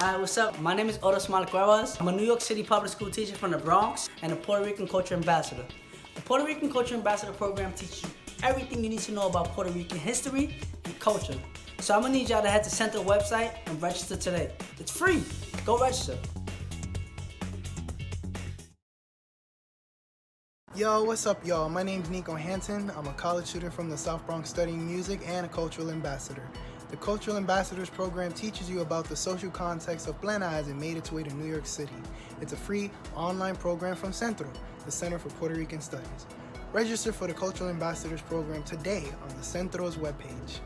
Hi, what's up? My name is Otis Malcuevas. I'm a New York City public school teacher from the Bronx and a Puerto Rican culture ambassador. The Puerto Rican Culture Ambassador program teaches you everything you need to know about Puerto Rican history and culture. So I'm gonna need y'all to head to Centro website and register today. It's free. Go register. Yo, what's up, y'all? My name's Nico Hansen. I'm a college student from the South Bronx studying music and a cultural ambassador. The Cultural Ambassadors program teaches you about the social context of Plena as it made its way to New York City. It's a free online program from Centro, the Center for Puerto Rican Studies. Register for the Cultural Ambassadors program today on the Centro's webpage.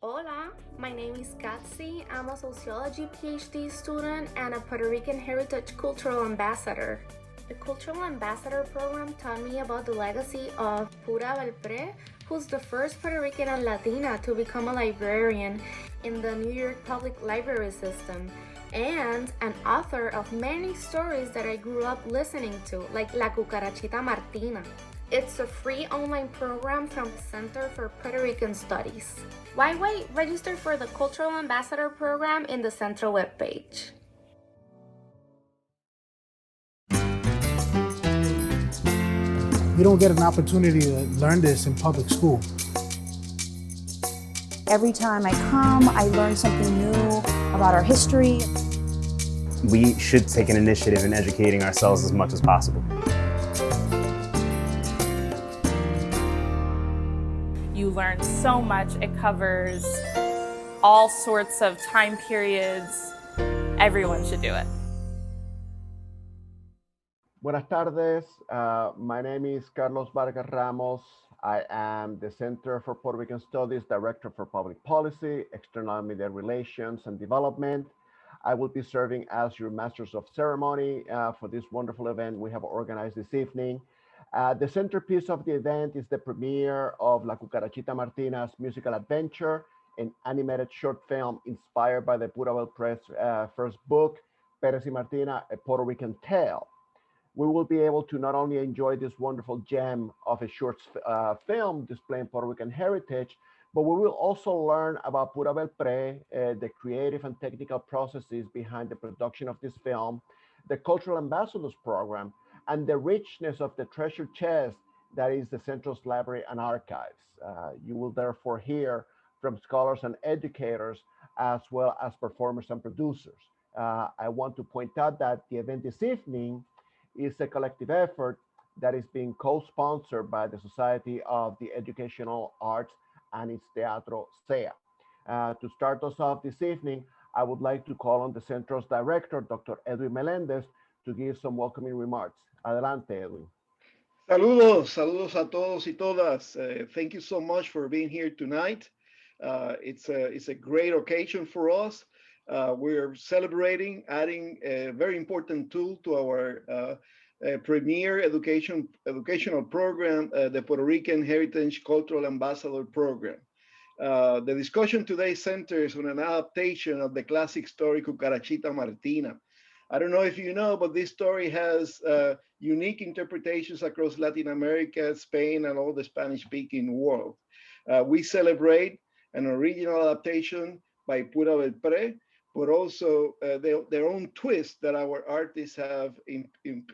Hola, my name is Katsi. I'm a sociology PhD student and a Puerto Rican Heritage Cultural Ambassador. The Cultural Ambassador program taught me about the legacy of Pura Belpré, who's the first Puerto Rican and Latina to become a librarian in the New York Public Library system, and an author of many stories that I grew up listening to, like La Cucarachita Martina. It's a free online program from the Center for Puerto Rican Studies. Why wait? Register for the Cultural Ambassador program in the Centro webpage. We don't get an opportunity to learn this in public school. Every time I come, I learn something new about our history. We should take an initiative in educating ourselves as much as possible. You learn so much. It covers all sorts of time periods. Everyone should do it. Buenas tardes. My name is Carlos Vargas Ramos. I am the Center for Puerto Rican Studies Director for Public Policy, External Media Relations and Development. I will be serving as your Masters of Ceremony for this wonderful event we have organized this evening. The centerpiece of the event is the premiere of La Cucarachita Martina's musical adventure, an animated short film inspired by the Pura Belpré's first book, Pérez and Martina, A Puerto Rican Tale. We will be able to not only enjoy this wonderful gem of a short film displaying Puerto Rican heritage, but we will also learn about Pura Belpré, the creative and technical processes behind the production of this film, the Cultural Ambassadors Program, and the richness of the treasure chest that is the Centro's Library and Archives. You will therefore hear from scholars and educators, as well as performers and producers. I want to point out that the event this evening is a collective effort that is being co-sponsored by the Society of the Educational Arts and its Teatro SEA. To start us off this evening, I would like to call on the Centro's director, Dr. Edward Melendez, to give some welcoming remarks. Adelante, Edwin. Saludos a todos y todas. Thank you so much for being here tonight. It's a great occasion for us. We're celebrating adding a very important tool to our premier educational program, the Puerto Rican Heritage Cultural Ambassador Program. The discussion today centers on an adaptation of the classic story Cucarachita Martina. I don't know if you know, but this story has unique interpretations across Latin America, Spain, and all the Spanish-speaking world. We celebrate an original adaptation by Pura Belpré, but also their own twist that our artists have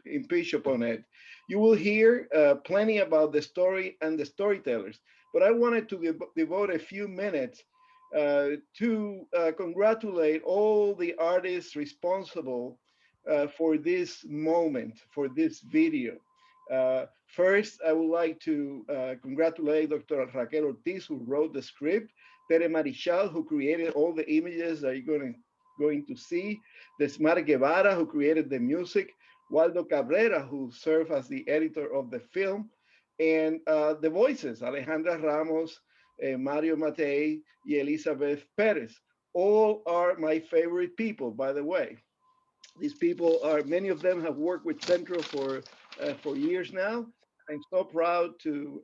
impeached upon it. You will hear plenty about the story and the storytellers, but I wanted to devote a few minutes to congratulate all the artists responsible for this moment, for this video. First, I would like to congratulate Dr. Raquel Ortiz, who wrote the script, Tere Marichal, who created all the images that you're going to see, Desmar Guevara, who created the music, Waldo Cabrera, who served as the editor of the film, and the voices, Alejandra Ramos, Mario Matei, y Elizabeth Pérez. All are my favorite people, by the way. These people are, many of them have worked with Centro for years now. I'm so proud to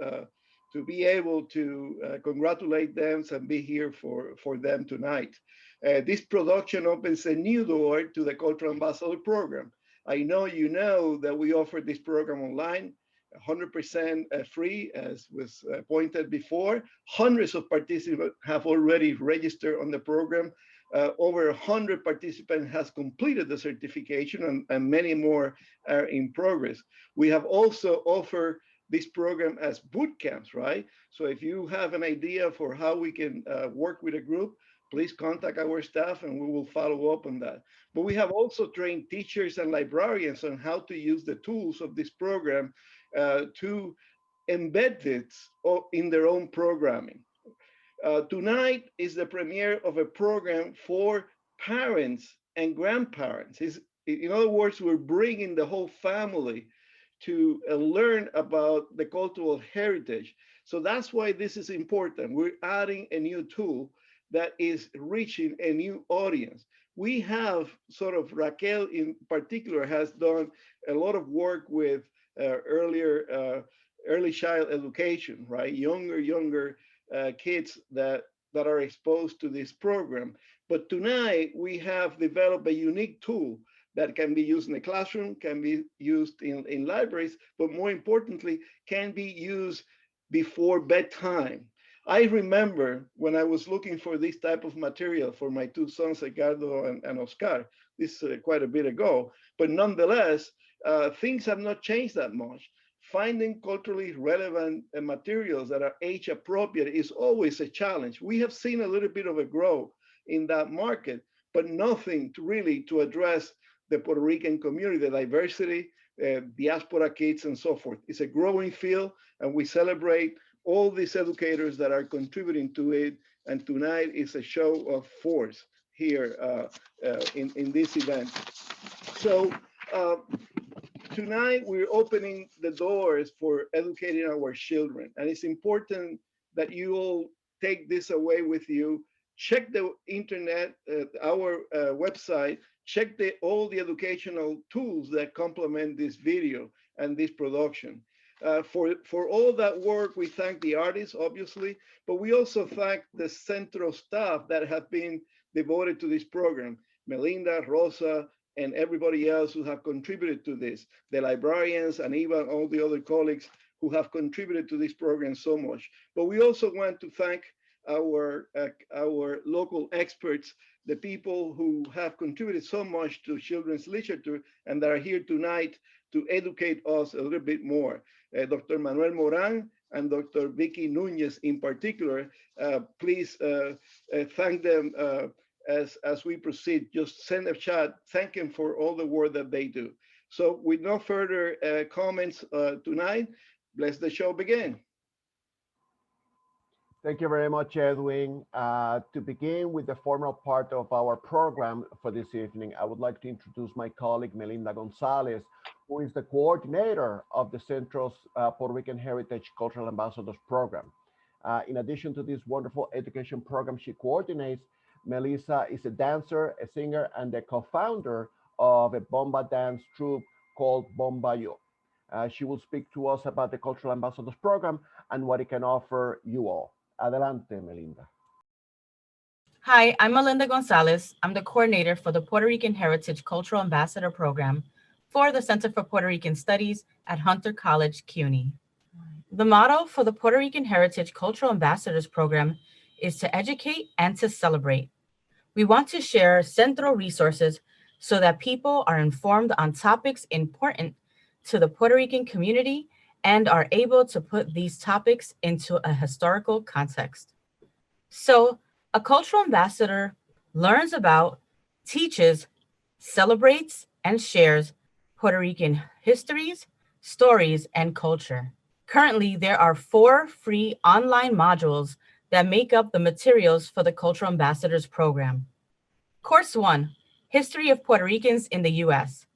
be able to congratulate them and be here for them tonight. This production opens a new door to the Cultural Ambassador Program. I know you know that we offer this program online, 100% free, as was pointed before. Hundreds of participants have already registered on the program. Over 100 participants has completed the certification, and many more are in progress. We have also offered this program as boot camps, right? So if you have an idea for how we can work with a group, please contact our staff and we will follow up on that. But we have also trained teachers and librarians on how to use the tools of this program to embed it in their own programming. Tonight is the premiere of a program for parents and grandparents. In other words, we're bringing the whole family to learn about the cultural heritage. So that's why this is important. We're adding a new tool that is reaching a new audience. We have sort of, Raquel in particular has done a lot of work with early child education, right? Younger kids that are exposed to this program. But tonight we have developed a unique tool that can be used in the classroom, can be used in libraries, but more importantly, can be used before bedtime. I remember when I was looking for this type of material for my two sons, Edgardo and Oscar, this quite a bit ago, but nonetheless, things have not changed that much. Finding culturally relevant materials that are age appropriate is always a challenge. We have seen a little bit of a growth in that market, but nothing to address the Puerto Rican community, the diversity, diaspora kids, and so forth. It's a growing field, and we celebrate all these educators that are contributing to it. And tonight is a show of force here in this event. So tonight we're opening the doors for educating our children. And it's important that you all take this away with you. Check the internet, our website, check all the educational tools that complement this video and this production. For all that work, we thank the artists, obviously, but we also thank the Centro staff that have been devoted to this program, Melinda, Rosa, and everybody else who have contributed to this, the librarians, and even all the other colleagues who have contributed to this program so much. But we also want to thank our local experts, the people who have contributed so much to children's literature and that are here tonight to educate us a little bit more. Dr. Manuel Moran and Dr. Vicky Nunes in particular, please thank them as we proceed. Just send a chat, thank them for all the work that they do. So with no further comments tonight, let the show begin. Thank you very much, Edwin. To begin with the formal part of our program for this evening, I would like to introduce my colleague, Melinda Gonzalez, who is the coordinator of the Centro's Puerto Rican Heritage Cultural Ambassadors Program. In addition to this wonderful education program she coordinates, Melissa is a dancer, a singer, and the co-founder of a bomba dance troupe called Bomba Yo. She will speak to us about the Cultural Ambassadors Program and what it can offer you all. Adelante, Melinda. Hi, I'm Melinda Gonzalez. I'm the coordinator for the Puerto Rican Heritage Cultural Ambassador Program for the Center for Puerto Rican Studies at Hunter College, CUNY. The motto for the Puerto Rican Heritage Cultural Ambassadors Program is to educate and to celebrate. We want to share Centro resources so that people are informed on topics important to the Puerto Rican community and are able to put these topics into a historical context. So a cultural ambassador learns about, teaches, celebrates, and shares Puerto Rican histories, stories, and culture. Currently, there are 4 free online modules that make up the materials for the Cultural Ambassadors Program. Course 1, History of Puerto Ricans in the U.S.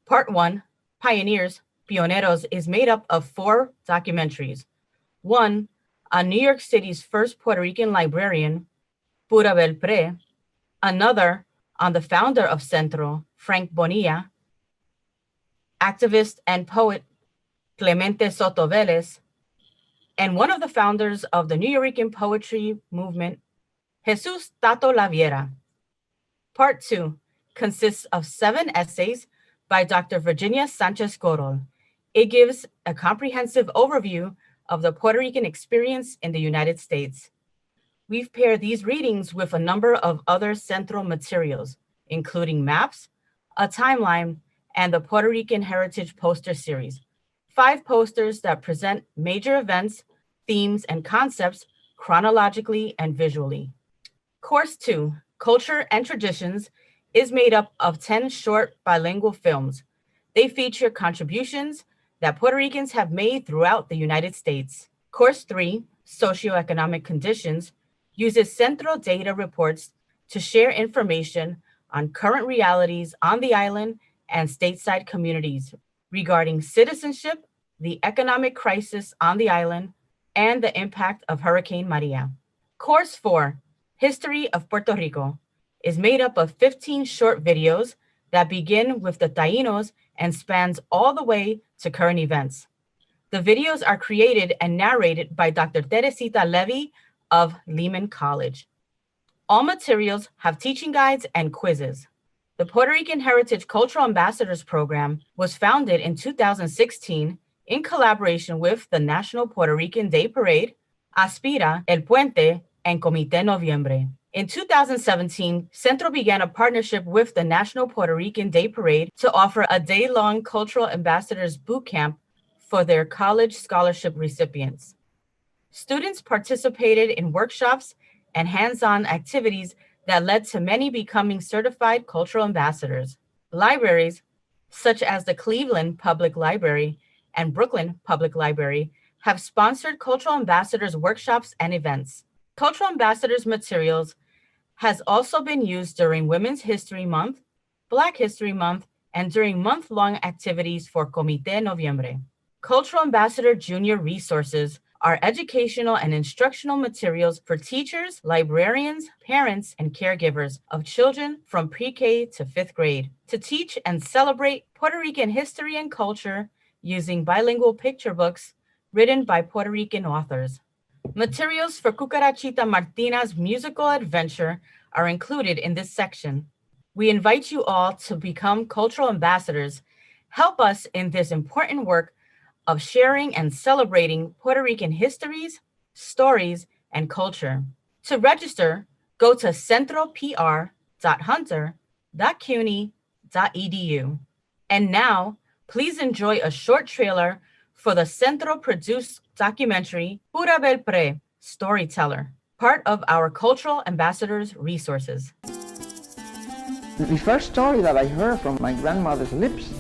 Part 1, Pioneers, Pioneros, is made up of 4 documentaries. 1 on New York City's first Puerto Rican librarian, Pura Belpré. Another on the founder of Centro, Frank Bonilla. Activist and poet, Clemente Soto Vélez. And one of the founders of the Nuyorican poetry movement, Jesus Tato Laviera. Part 2 consists of 7 essays by Dr. Virginia Sanchez Corol. It gives a comprehensive overview of the Puerto Rican experience in the United States. We've paired these readings with a number of other Centro materials, including maps, a timeline, and the Puerto Rican Heritage Poster Series, 5 posters that present major events, themes, and concepts chronologically and visually. Course 2, Culture and Traditions, is made up of 10 short bilingual films. They feature contributions that Puerto Ricans have made throughout the United States. Course 3, Socio-Economic Conditions, uses Centro data reports to share information on current realities on the island and stateside communities regarding citizenship, the economic crisis on the island, and the impact of Hurricane Maria. Course 4, History of Puerto Rico, is made up of 15 short videos that begin with the Taínos and spans all the way to current events. The videos are created and narrated by Dr. Teresita Levy of Lehman College. All materials have teaching guides and quizzes. The Puerto Rican Heritage Cultural Ambassadors Program was founded in 2016 in collaboration with the National Puerto Rican Day Parade, Aspira, El Puente, and Comité Noviembre. In 2017, Centro began a partnership with the National Puerto Rican Day Parade to offer a day-long Cultural Ambassadors Boot Camp for their college scholarship recipients. Students participated in workshops and hands-on activities that led to many becoming certified cultural ambassadors. Libraries, such as the Cleveland Public Library and Brooklyn Public Library, have sponsored cultural ambassadors workshops and events. Cultural ambassadors materials has also been used during Women's History Month, Black History Month, and during month-long activities for Comité Noviembre. Cultural Ambassador Junior resources are educational and instructional materials for teachers, librarians, parents, and caregivers of children from pre-K to 5th grade to teach and celebrate Puerto Rican history and culture using bilingual picture books written by Puerto Rican authors. Materials for Cucarachita Martina's musical adventure are included in this section. We invite you all to become cultural ambassadors. Help us in this important work of sharing and celebrating Puerto Rican histories, stories, and culture. To register, go to centropr.hunter.cuny.edu. And now, please enjoy a short trailer for the Centro-produced documentary Pura Belpré, Storyteller, part of our Cultural Ambassadors resources. The first story that I heard from my grandmother's lips,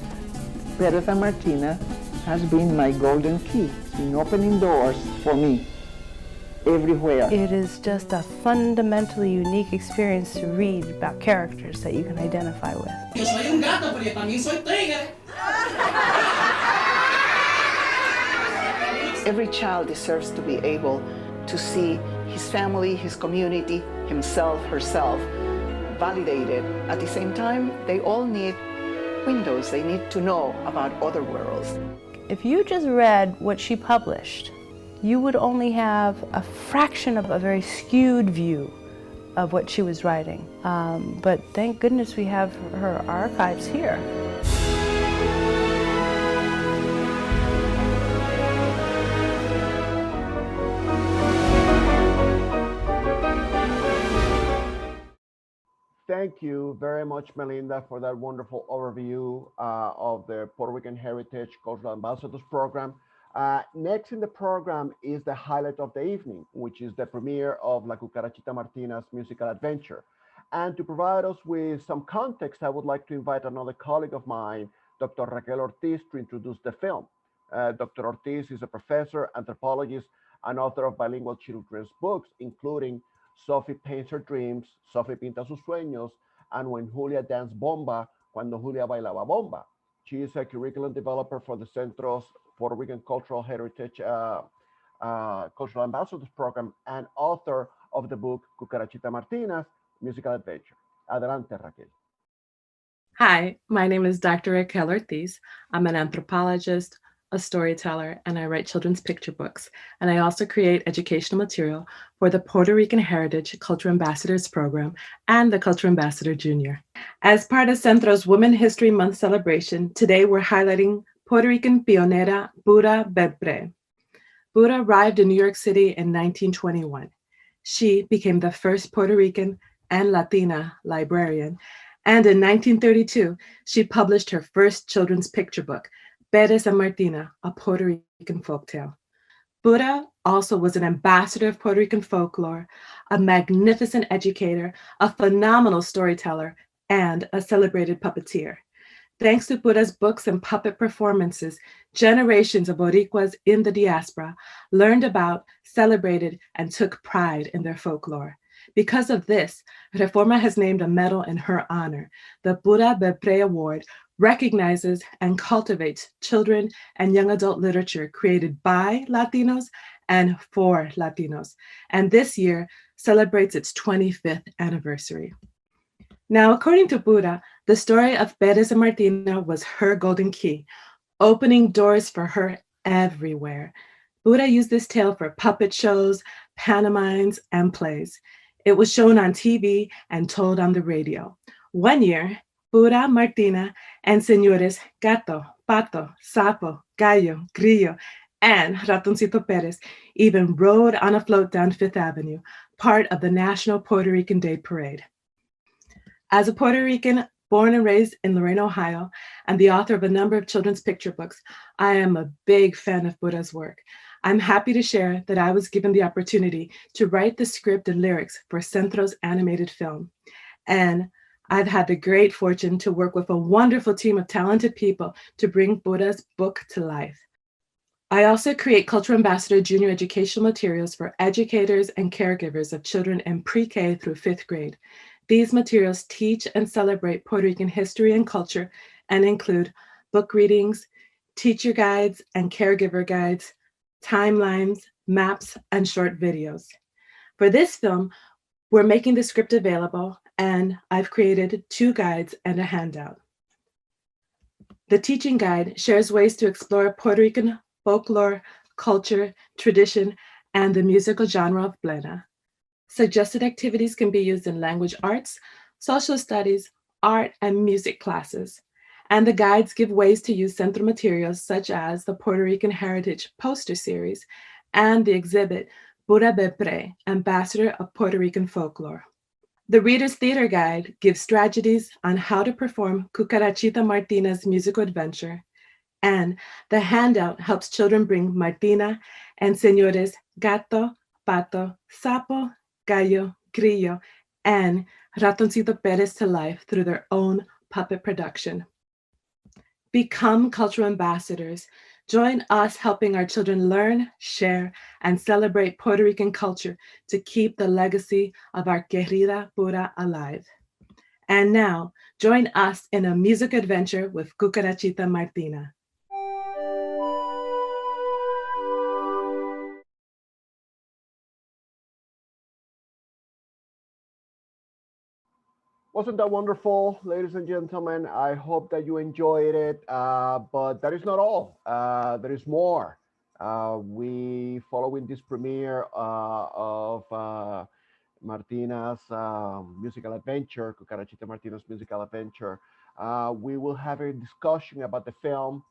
Pérez and Martina, has been my golden key in opening doors for me everywhere. It is just a fundamentally unique experience to read about characters that you can identify with. Yo soy un gato, pero yo también soy tigre. Every child deserves to be able to see his family, his community, himself, herself validated. At the same time, they all need windows. They need to know about other worlds. If you just read what she published, you would only have a fraction of a very skewed view of what she was writing. But thank goodness we have her archives here. Thank you very much, Melinda, for that wonderful overview of the Puerto Rican Heritage Cultural Ambassadors Program. Next in the program is the highlight of the evening, which is the premiere of La Cucarachita Martina's musical adventure. And to provide us with some context, I would like to invite another colleague of mine, Dr. Raquel Ortiz, to introduce the film. Dr. Ortiz is a professor, anthropologist, and author of bilingual children's books, including Sophie Paints Her Dreams, Sophie Pinta Sus Sueños, and When Julia Danced Bomba, Cuando Julia Bailaba Bomba. She is a curriculum developer for the Centro's Puerto Rican Cultural Heritage Cultural Ambassadors Program and author of the book Cucarachita Martina's Musical Adventure. Adelante, Raquel. Hi, my name is Dr. Raquel Ortiz. I'm an anthropologist, a storyteller, and I write children's picture books. And I also create educational material for the Puerto Rican Heritage Cultural Ambassadors Program and the Cultural Ambassador Junior. As part of Centro's Women History Month celebration, today we're highlighting Puerto Rican pionera Pura Belpré. Pura arrived in New York City in 1921. She became the first Puerto Rican and Latina librarian, and in 1932, she published her first children's picture book, Pérez and Martina, a Puerto Rican folktale. Pura also was an ambassador of Puerto Rican folklore, a magnificent educator, a phenomenal storyteller, and a celebrated puppeteer. Thanks to Pura's books and puppet performances, generations of Boricuas in the diaspora learned about, celebrated, and took pride in their folklore. Because of this, Reforma has named a medal in her honor. The Pura Belpré Award recognizes and cultivates children and young adult literature created by Latinos and for Latinos, and this year celebrates its 25th anniversary. Now, according to Pura, the story of Pérez and Martina was her golden key, opening doors for her everywhere. Pura used this tale for puppet shows, pantomimes, and plays. It was shown on TV and told on the radio. One year, Pura, Martina, and Señores Gato, Pato, Sapo, Gallo, Grillo, and Ratoncito Pérez even rode on a float down Fifth Avenue, part of the National Puerto Rican Day Parade. As a Puerto Rican born and raised in Lorain, Ohio, and the author of a number of children's picture books, I am a big fan of Pura's work. I'm happy to share that I was given the opportunity to write the script and lyrics for Centro's animated film. And I've had the great fortune to work with a wonderful team of talented people to bring Pura's book to life. I also create Cultural Ambassador Junior educational materials for educators and caregivers of children in pre-K through 5th grade. These materials teach and celebrate Puerto Rican history and culture and include book readings, teacher guides and caregiver guides, timelines, maps, and short videos. For this film, we're making the script available, and I've created 2 guides and a handout. The teaching guide shares ways to explore Puerto Rican folklore, culture, tradition, and the musical genre of plena. Suggested activities can be used in language arts, social studies, art, and music classes. And the guides give ways to use Centro materials such as the Puerto Rican Heritage poster series and the exhibit Pura Belpré, Ambassador of Puerto Rican Folklore. The Reader's Theater Guide gives strategies on how to perform Cucarachita Martina's musical adventure, and the handout helps children bring Martina and Señores Gato, Pato, Sapo, Gallo, Grillo, and Ratoncito Pérez to life through their own puppet production. Become cultural ambassadors. Join us helping our children learn, share, and celebrate Puerto Rican culture to keep the legacy of our querida Pura alive. And now, join us in a music adventure with Cucarachita Martina. Wasn't that wonderful, ladies and gentlemen? I hope that you enjoyed it, but that is not all. There is more. We, following this premiere of Martina's musical adventure, Cucarachita Martina's musical adventure, we will have a discussion about the film,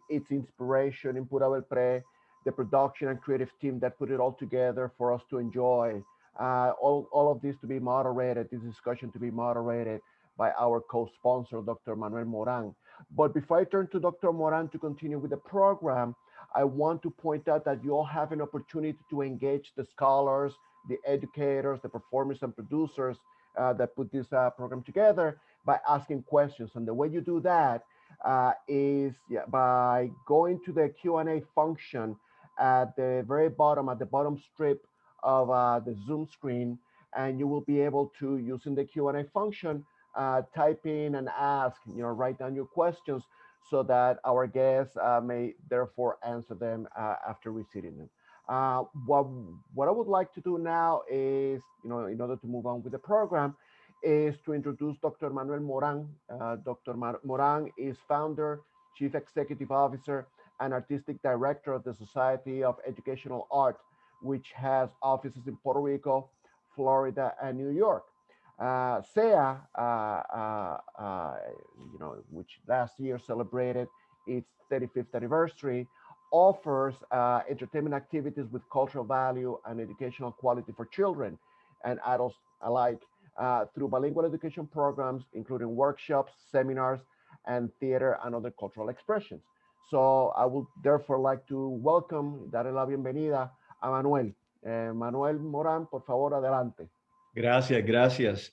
its inspiration in Pura Belpré, the production and creative team that put it all together for us to enjoy. All of this to be moderated, this discussion to be moderated by our co-sponsor, Dr. Manuel Moran. But before I turn to Dr. Moran to continue with the program, I want to point out that you all have an opportunity to engage the scholars, the educators, the performers and producers that put this program together by asking questions. And the way you do that is by going to the Q&A function at the very bottom, at the bottom strip of the Zoom screen, and you will be able to, using the Q&A function, type in and ask, write down your questions so that our guests may therefore answer them after receiving them. What I would like to do now is, in order to move on with the program, is to introduce Dr. Manuel Moran. Dr. Moran is founder, chief executive officer, and artistic director of the Society of Educational Art, which has offices in Puerto Rico, Florida, and New York. SEA, which last year celebrated its 35th anniversary, offers entertainment activities with cultural value and educational quality for children and adults alike through bilingual education programs, including workshops, seminars, and theater and other cultural expressions. So I would therefore like to welcome, darle la bienvenida a Manuel. Manuel Morán, por favor, adelante. Gracias, gracias.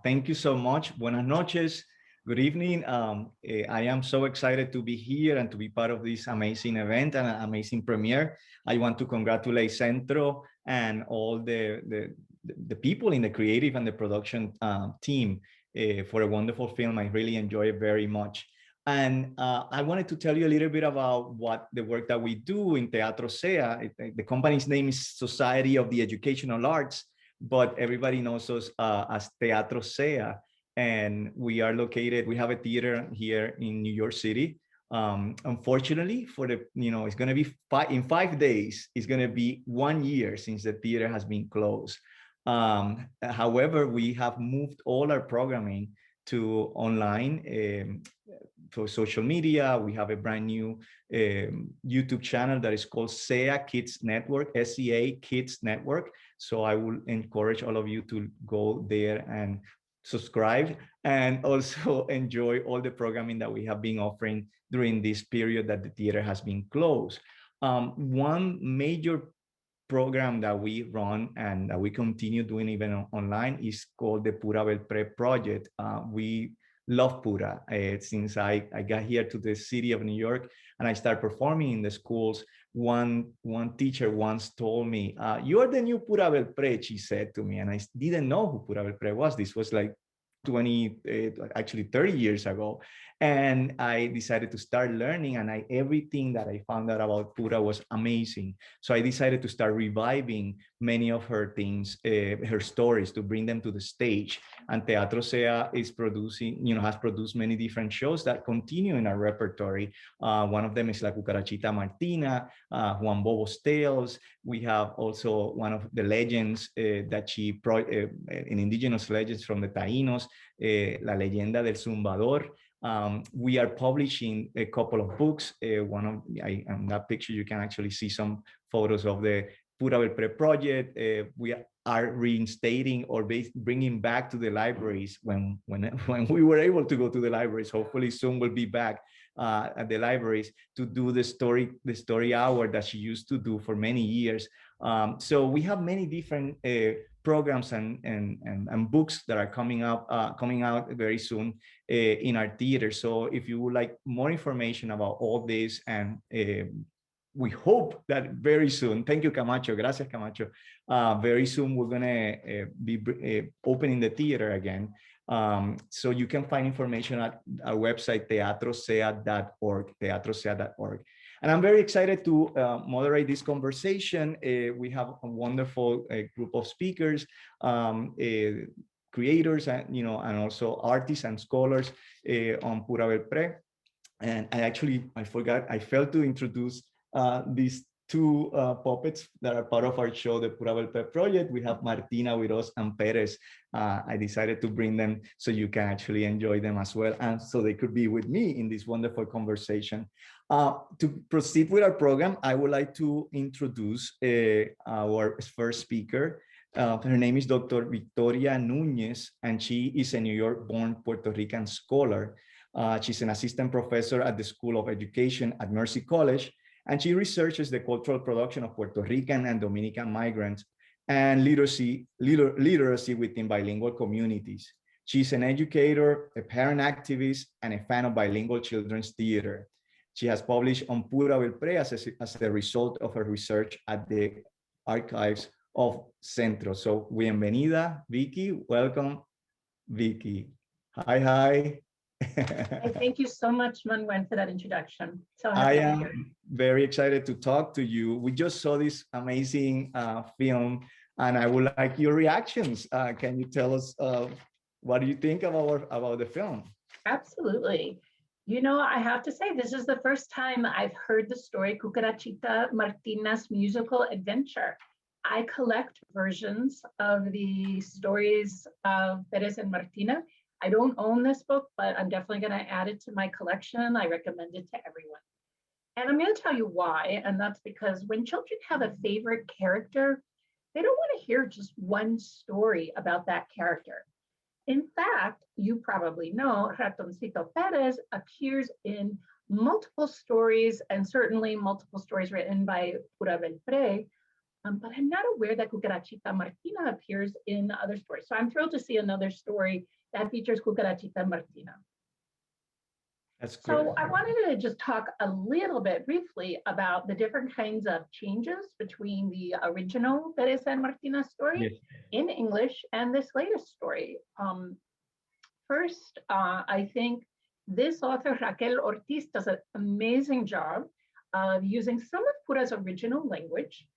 Thank you so much. Buenas noches. Good evening. I am so excited to be here and to be part of this amazing event and an amazing premiere. I want to congratulate Centro and all the people in the creative and the production team for a wonderful film. I really enjoy it very much. And I wanted to tell you a little bit about what the work that we do in Teatro SEA. The company's name is Society of the Educational Arts, but everybody knows us as Teatro SEA. And we are located, we have a theater here in New York City. Unfortunately, for the, it's going to be in 5 days, it's going to be 1 year since the theater has been closed. However, we have moved all our programming to online for social media. We have a brand new YouTube channel that is called SEA Kids Network, SEA Kids Network. So I will encourage all of you to go there and subscribe and also enjoy all the programming that we have been offering during this period that the theater has been closed. One major program that we run and that we continue doing even online is called the Pura Belpré project. We love Pura. Since I got here to the city of New York and I started performing in the schools, one teacher once told me, "You're the new Pura Belpré," she said to me, and I didn't know who Pura Belpré was. This was like 30 years ago. And I decided to start learning, and everything that I found out about Pura was amazing. So I decided to start reviving many of her things, her stories, to bring them to the stage. And Teatro SEA is producing, has produced many different shows that continue in our repertory. One of them is La Cucarachita Martina, Juan Bobo's Tales. We have also one of the legends that she, in indigenous legends from the Taínos, La Leyenda del Zumbador. We are publishing a couple of books. On that picture, you can actually see some photos of the Pura Belpré project. We are reinstating or bringing back to the libraries when we were able to go to the libraries. Hopefully soon we'll be back at the libraries to do the story hour that she used to do for many years. So we have many different programs and books that are coming out very soon in our theater. So if you would like more information about all this, and we hope that very soon, thank you, Camacho, gracias, Camacho. Very soon we're gonna be opening the theater again. So you can find information at our website, teatrosea.org, teatrosea.org. And I'm very excited to moderate this conversation. We have a wonderful group of speakers, creators, and also artists and scholars on Pura Belpré. And I failed to introduce these two puppets that are part of our show, the Pura Belpré project. We have Martina with us and Pérez. I decided to bring them so you can actually enjoy them as well, and so they could be with me in this wonderful conversation. To proceed with our program, I would like to introduce our first speaker. Her name is Dr. Victoria Nunes, and she is a New York-born Puerto Rican scholar. She's an assistant professor at the School of Education at Mercy College, and she researches the cultural production of Puerto Rican and Dominican migrants and literacy within bilingual communities. She's an educator, a parent activist, and a fan of bilingual children's theater. She has published on Pura Belpré as a result of her research at the archives of Centro. So, bienvenida, Vicky. Welcome, Vicky. Hi. Thank you so much, Manuel, for that introduction. So I am very excited to talk to you. We just saw this amazing film, and I would like your reactions. Can you tell us what do you think about the film? Absolutely. I have to say, this is the first time I've heard the story Cucarachita Martina's musical adventure. I collect versions of the stories of Pérez and Martina, I don't own this book, but I'm definitely going to add it to my collection. I recommend it to everyone. And I'm going to tell you why. And that's because when children have a favorite character, they don't want to hear just one story about that character. In fact, you probably know Ratoncito Pérez appears in multiple stories, and certainly multiple stories written by Pura Belpré. But I'm not aware that Cucarachita Martina appears in other stories. So I'm thrilled to see another story that features Cucarachita Martina. That's great. So I wanted to just talk a little bit briefly about the different kinds of changes between the original Pérez and Martina story in English and this latest story. First, I think this author, Raquel Ortiz, does an amazing job of using some of Pura's original language,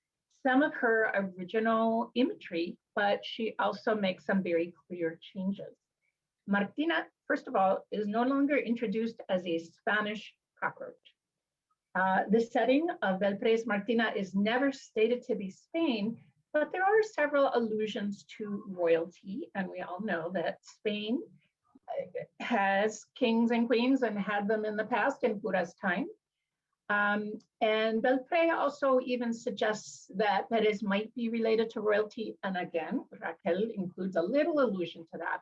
some of her original imagery, but she also makes some very clear changes. Martina, first of all, is no longer introduced as a Spanish cockroach. The setting of Belpré's Martina is never stated to be Spain, but there are several allusions to royalty, and we all know that Spain has kings and queens and had them in the past in Pura's time. And Belpré also even suggests that Pérez might be related to royalty, and again, Raquel includes a little allusion to that.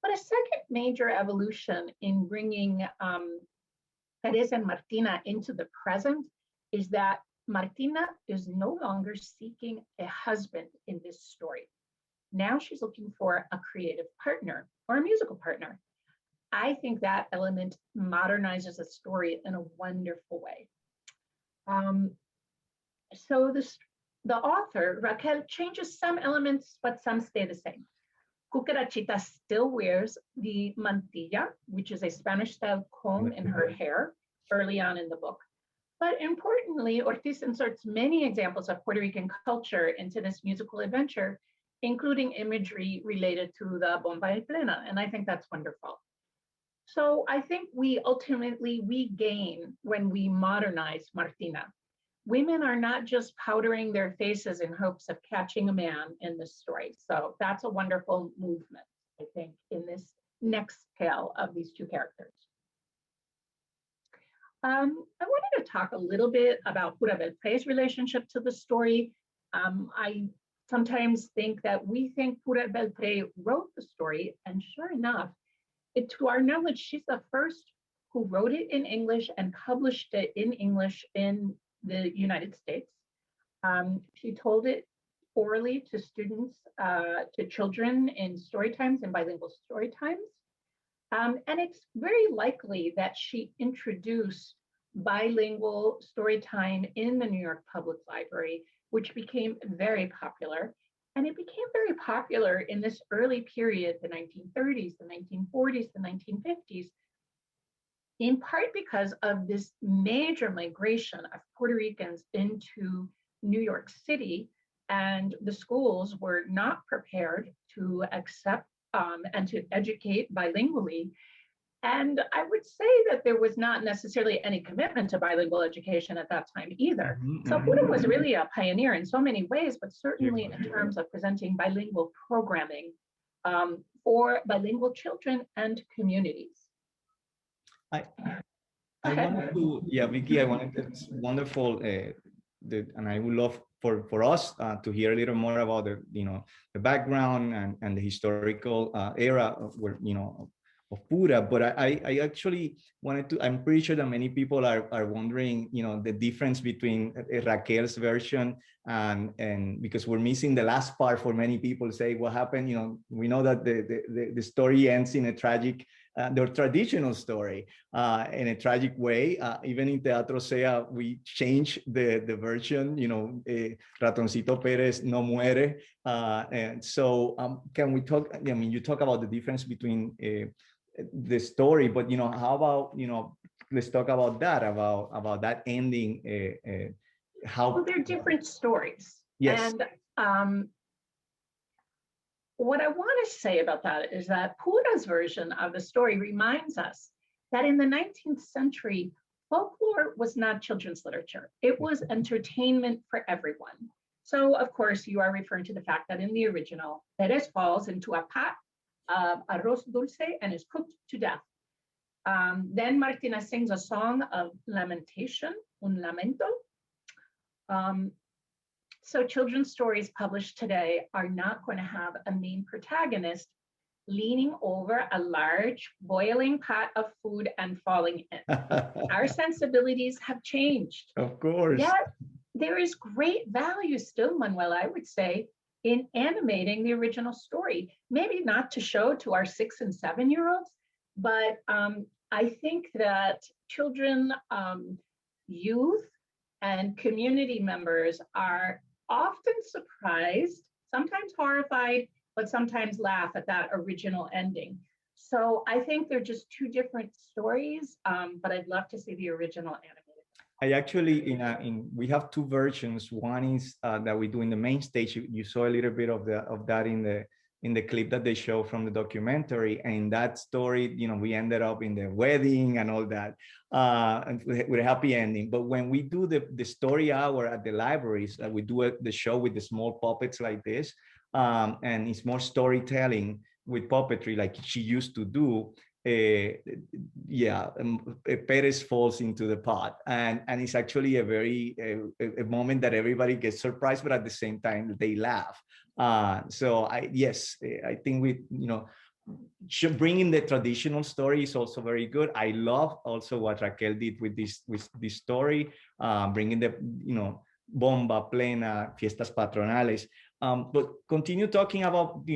But a second major evolution in bringing Pérez and Martina into the present is that Martina is no longer seeking a husband in this story. Now she's looking for a creative partner or a musical partner. I think that element modernizes the story in a wonderful way. So the author, Raquel, changes some elements, but some stay the same. Cucarachita still wears the mantilla, which is a Spanish-style comb in her hair, early on in the book. But importantly, Ortiz inserts many examples of Puerto Rican culture into this musical adventure, including imagery related to the bomba y plena, and I think that's wonderful. So I think we gain when we modernize Martina. Women are not just powdering their faces in hopes of catching a man in this story. So that's a wonderful movement, I think, in this next tale of these two characters. I wanted to talk a little bit about Pura Belpré's relationship to the story. I sometimes think that we think Pura Belpré wrote the story, and sure enough, to our knowledge, she's the first who wrote it in English and published it in English in the United States. She told it orally to students, to children in story times and bilingual story times. And it's very likely that she introduced bilingual story time in the New York Public Library, which became very popular. And it became very popular in this early period, the 1930s, the 1940s, the 1950s, in part because of this major migration of Puerto Ricans into New York City, and the schools were not prepared to accept and to educate bilingually. And I would say that there was not necessarily any commitment to bilingual education at that time either. So Pura was really a pioneer in so many ways, but certainly in terms of presenting bilingual programming for bilingual children and communities. I wanted to, Vicky, I wanted, it's wonderful, and I would love for us to hear a little more about the background and the historical era of where, of Pura, but I actually wanted to, I'm pretty sure that many people are wondering, the difference between Raquel's version and because we're missing the last part for many people say what happened, we know that the story ends in a tragic, the traditional story in a tragic way. Even in Teatro Sea, we change the version, Ratoncito Pérez no muere. And so can we talk, I mean, you talk about the difference between the story, but how about let's talk about that ending. How they're different stories. Yes. And what I want to say about that is that Pura's version of the story reminds us that in the 19th century, folklore was not children's literature. It was entertainment for everyone. So of course you are referring to the fact that in the original, Pérez falls into a pot arroz dulce and is cooked to death. Then Martina sings a song of lamentation, un lamento. So children's stories published today are not going to have a main protagonist leaning over a large boiling pot of food and falling in. Our sensibilities have changed. Of course. Yet there is great value still, Manuel, I would say, in animating the original story. Maybe not to show to our 6 and 7-year-olds, but I think that children, youth, and community members are often surprised, sometimes horrified, but sometimes laugh at that original ending. So I think they're just two different stories, but I'd love to see the original animated. I actually, we have two versions. One is that we do in the main stage. You saw a little bit of that in the clip that they show from the documentary. And that story, we ended up in the wedding and all that, and with a happy ending. But when we do the story hour at the libraries, we do the show with the small puppets like this, and it's more storytelling with puppetry like she used to do. Pérez falls into the pot, and it's actually a very a moment that everybody gets surprised, but at the same time they laugh. So I think we bringing the traditional story is also very good. I love also what Raquel did with this story, bringing the bomba plena, fiestas patronales. But continue talking about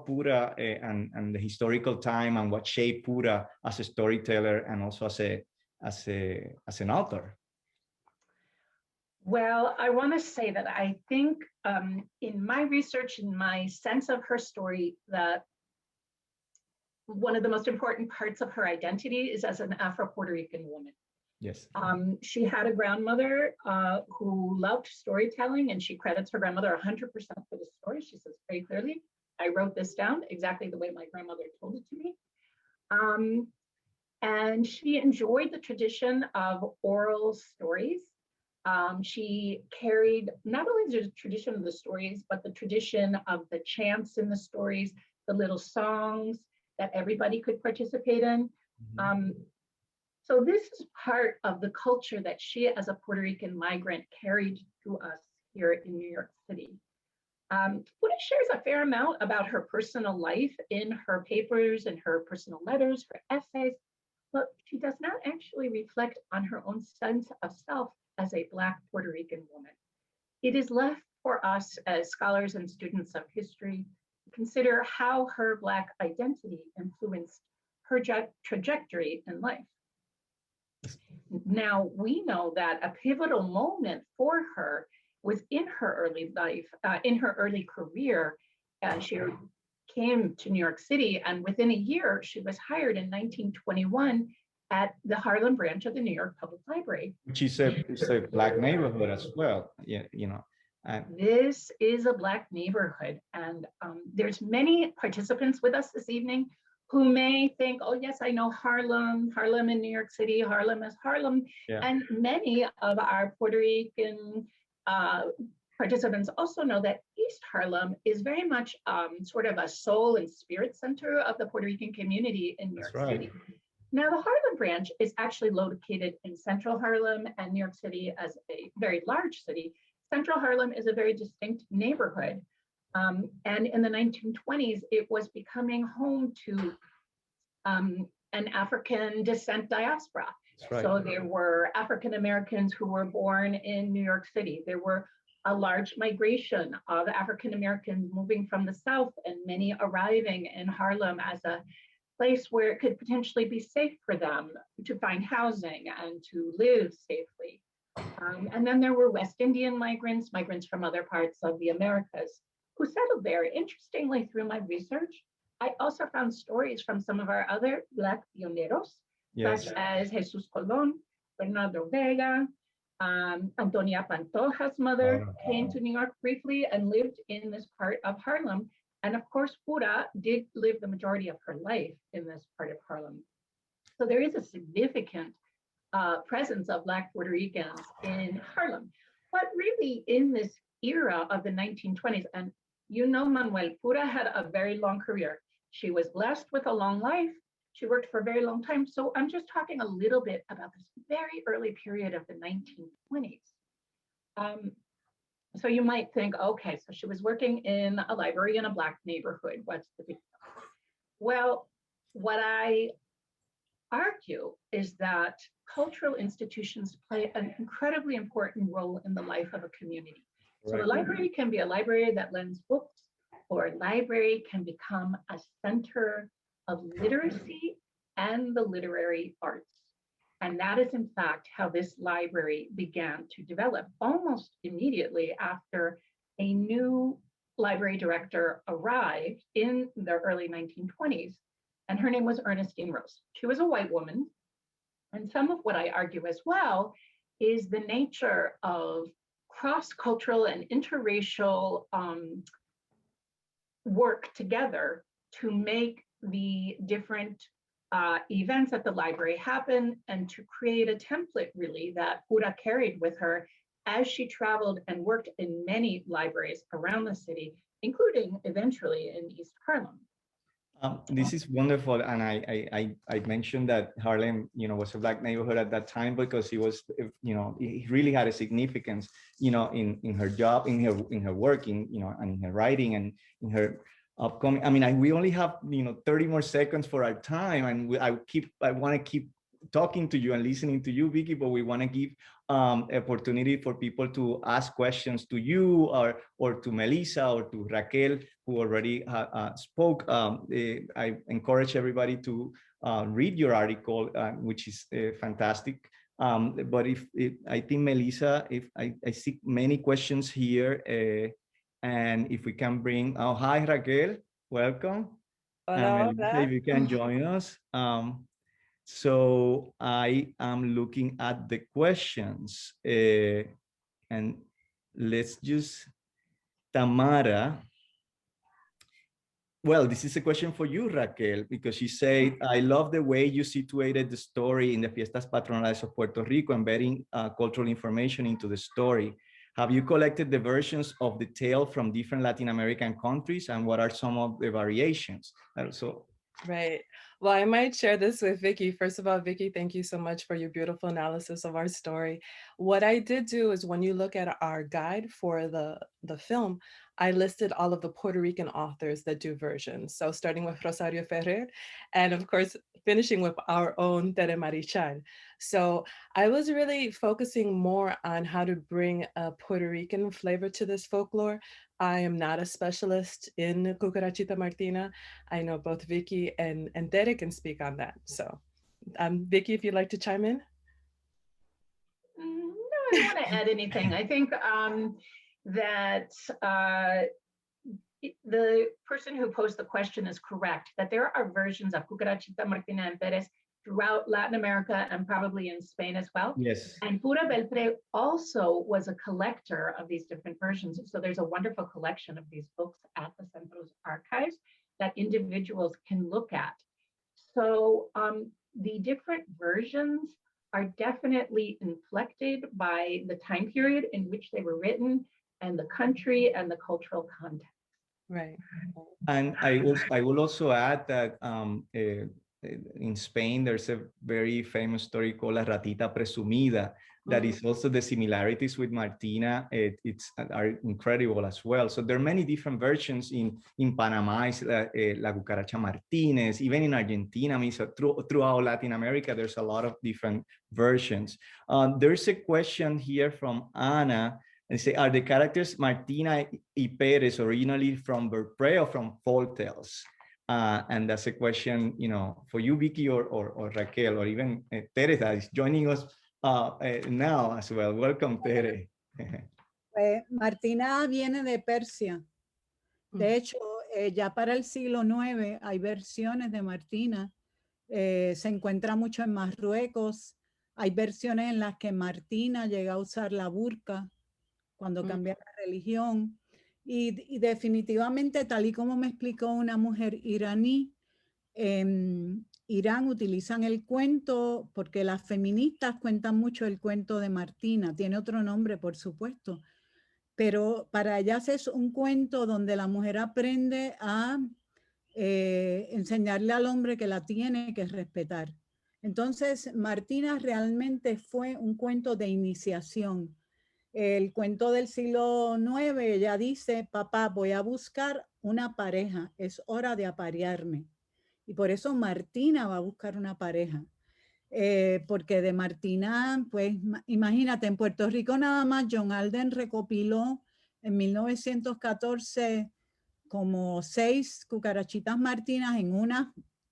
Pura and the historical time and what shaped Pura as a storyteller and also as an author. Well, I want to say that I think in my research, in my sense of her story, that one of the most important parts of her identity is as an Afro-Puerto Rican woman. Yes. She had a grandmother who loved storytelling, and she credits her grandmother 100% for the story. She says very clearly, I wrote this down exactly the way my grandmother told it to me. And she enjoyed the tradition of oral stories. She carried not only the tradition of the stories, but the tradition of the chants in the stories, the little songs that everybody could participate in. So this is part of the culture that she, as a Puerto Rican migrant, carried to us here in New York City. Pura shares a fair amount about her personal life in her papers and her personal letters, her essays, but she does not actually reflect on her own sense of self as a Black Puerto Rican woman. It is left for us as scholars and students of history to consider how her Black identity influenced her trajectory in life. Now, we know that a pivotal moment for her was in her early life, in her early career. She came to New York City, and within a year, she was hired in 1921 at the Harlem branch of the New York Public Library. Which is a Black neighborhood as well. Yeah, This is a Black neighborhood, and there's many participants with us this evening who may think, oh yes, I know Harlem in New York City, Harlem is Harlem. Yeah. And many of our Puerto Rican participants also know that East Harlem is very much sort of a soul and spirit center of the Puerto Rican community in New York City. Now, the Harlem branch is actually located in Central Harlem, and New York City, as a very large city, Central Harlem is a very distinct neighborhood. And in the 1920s, it was becoming home to an African descent diaspora. Right. So there were African Americans who were born in New York City. There were a large migration of African Americans moving from the South, and many arriving in Harlem as a place where it could potentially be safe for them to find housing and to live safely. And then there were West Indian migrants from other parts of the Americas, who settled there. Interestingly, through my research, I also found stories from some of our other Black pioneros, yes, such as Jesus Colón, Bernardo Vega, Antonia Pantoja's mother came to New York briefly and lived in this part of Harlem. And of course, Pura did live the majority of her life in this part of Harlem. So there is a significant presence of Black Puerto Ricans in Harlem. But really, in this era of the 1920s, and you know, Manuel, Pura had a very long career. She was blessed with a long life. She worked for a very long time. So I'm just talking a little bit about this very early period of the 1920s. So you might think, okay, so she was working in a library in a Black neighborhood. What's the big deal? Well, what I argue is that cultural institutions play an incredibly important role in the life of a community. So a library can be a library that lends books, or a library can become a center of literacy and the literary arts. And that is, in fact, how this library began to develop almost immediately after a new library director arrived in the early 1920s. And her name was Ernestine Rose. She was a white woman. And some of what I argue as well is the nature of cross-cultural and interracial work together to make the different events at the library happen, and to create a template really that Pura carried with her as she traveled and worked in many libraries around the city, including eventually in East Harlem. This is wonderful, and I mentioned that Harlem, was a Black neighborhood at that time because it was, it really had a significance, in her job, in her working, and in her writing and in her upcoming. I mean, we only have 30 more seconds for our time, and I want to keep talking to you and listening to you, Vicky, but we want to give opportunity for people to ask questions to you or to Melissa or to Raquel, who already spoke. I encourage everybody to read your article, which is fantastic. But I think Melissa, if I see many questions here, and if we can bring, hi Raquel, welcome. Hola, Melissa, if you can join us. So I am looking at the questions, and let's just, Tamara. Well, this is a question for you, Raquel, because she said, I love the way you situated the story in the Fiestas Patronales of Puerto Rico, embedding cultural information into the story. Have you collected the versions of the tale from different Latin American countries, and what are some of the variations? Right. Well, I might share this with Vicky. First of all, Vicky, thank you so much for your beautiful analysis of our story. What I did do is, when you look at our guide for the film, I listed all of the Puerto Rican authors that do versions. So starting with Rosario Ferrer, and of course, finishing with our own Tere Marichal. So I was really focusing more on how to bring a Puerto Rican flavor to this folklore. I am not a specialist in Cucarachita Martina. I know both Vicky and Tere can speak on that. So Vicky, if you'd like to chime in. No, I don't want to add anything. I think that the person who posed the question is correct, that there are versions of Cucarachita Martina and Pérez throughout Latin America and probably in Spain as well. Yes. And Pura Belpré also was a collector of these different versions. So there's a wonderful collection of these books at the Centro's archives that individuals can look at. So the different versions are definitely inflected by the time period in which they were written and the country and the cultural context. Right. And I will also add that in Spain, there's a very famous story called La Ratita Presumida that is also the similarities with Martina. Are incredible as well. So there are many different versions in Panama, it's La Cucaracha Martínez, even in Argentina. I mean, so throughout Latin America, there's a lot of different versions. There's a question here from Ana. And say, are the characters Martina y Pérez originally from Belpré or from folktales? And that's a question, for you, Vicky, or Raquel, or even Tere that is joining us now as well. Welcome, Tere. Martina viene de Persia. De hecho, ya para el siglo IX hay versiones de Martina. Se encuentra mucho en Marruecos. Hay versiones en las que Martina llega a usar la burka cuando cambia la religión. Y definitivamente, tal y como me explicó una mujer iraní, en Irán utilizan el cuento porque las feministas cuentan mucho el cuento de Martina. Tiene otro nombre, por supuesto. Pero para ellas es un cuento donde la mujer aprende a enseñarle al hombre que la tiene que respetar. Entonces, Martina realmente fue un cuento de iniciación. El cuento del siglo IX, ella dice, papá, voy a buscar una pareja, es hora de aparearme. Y por eso Martina va a buscar una pareja. Porque de Martina, pues imagínate, en Puerto Rico nada más John Alden recopiló en 1914 como 6 cucarachitas martinas, en unas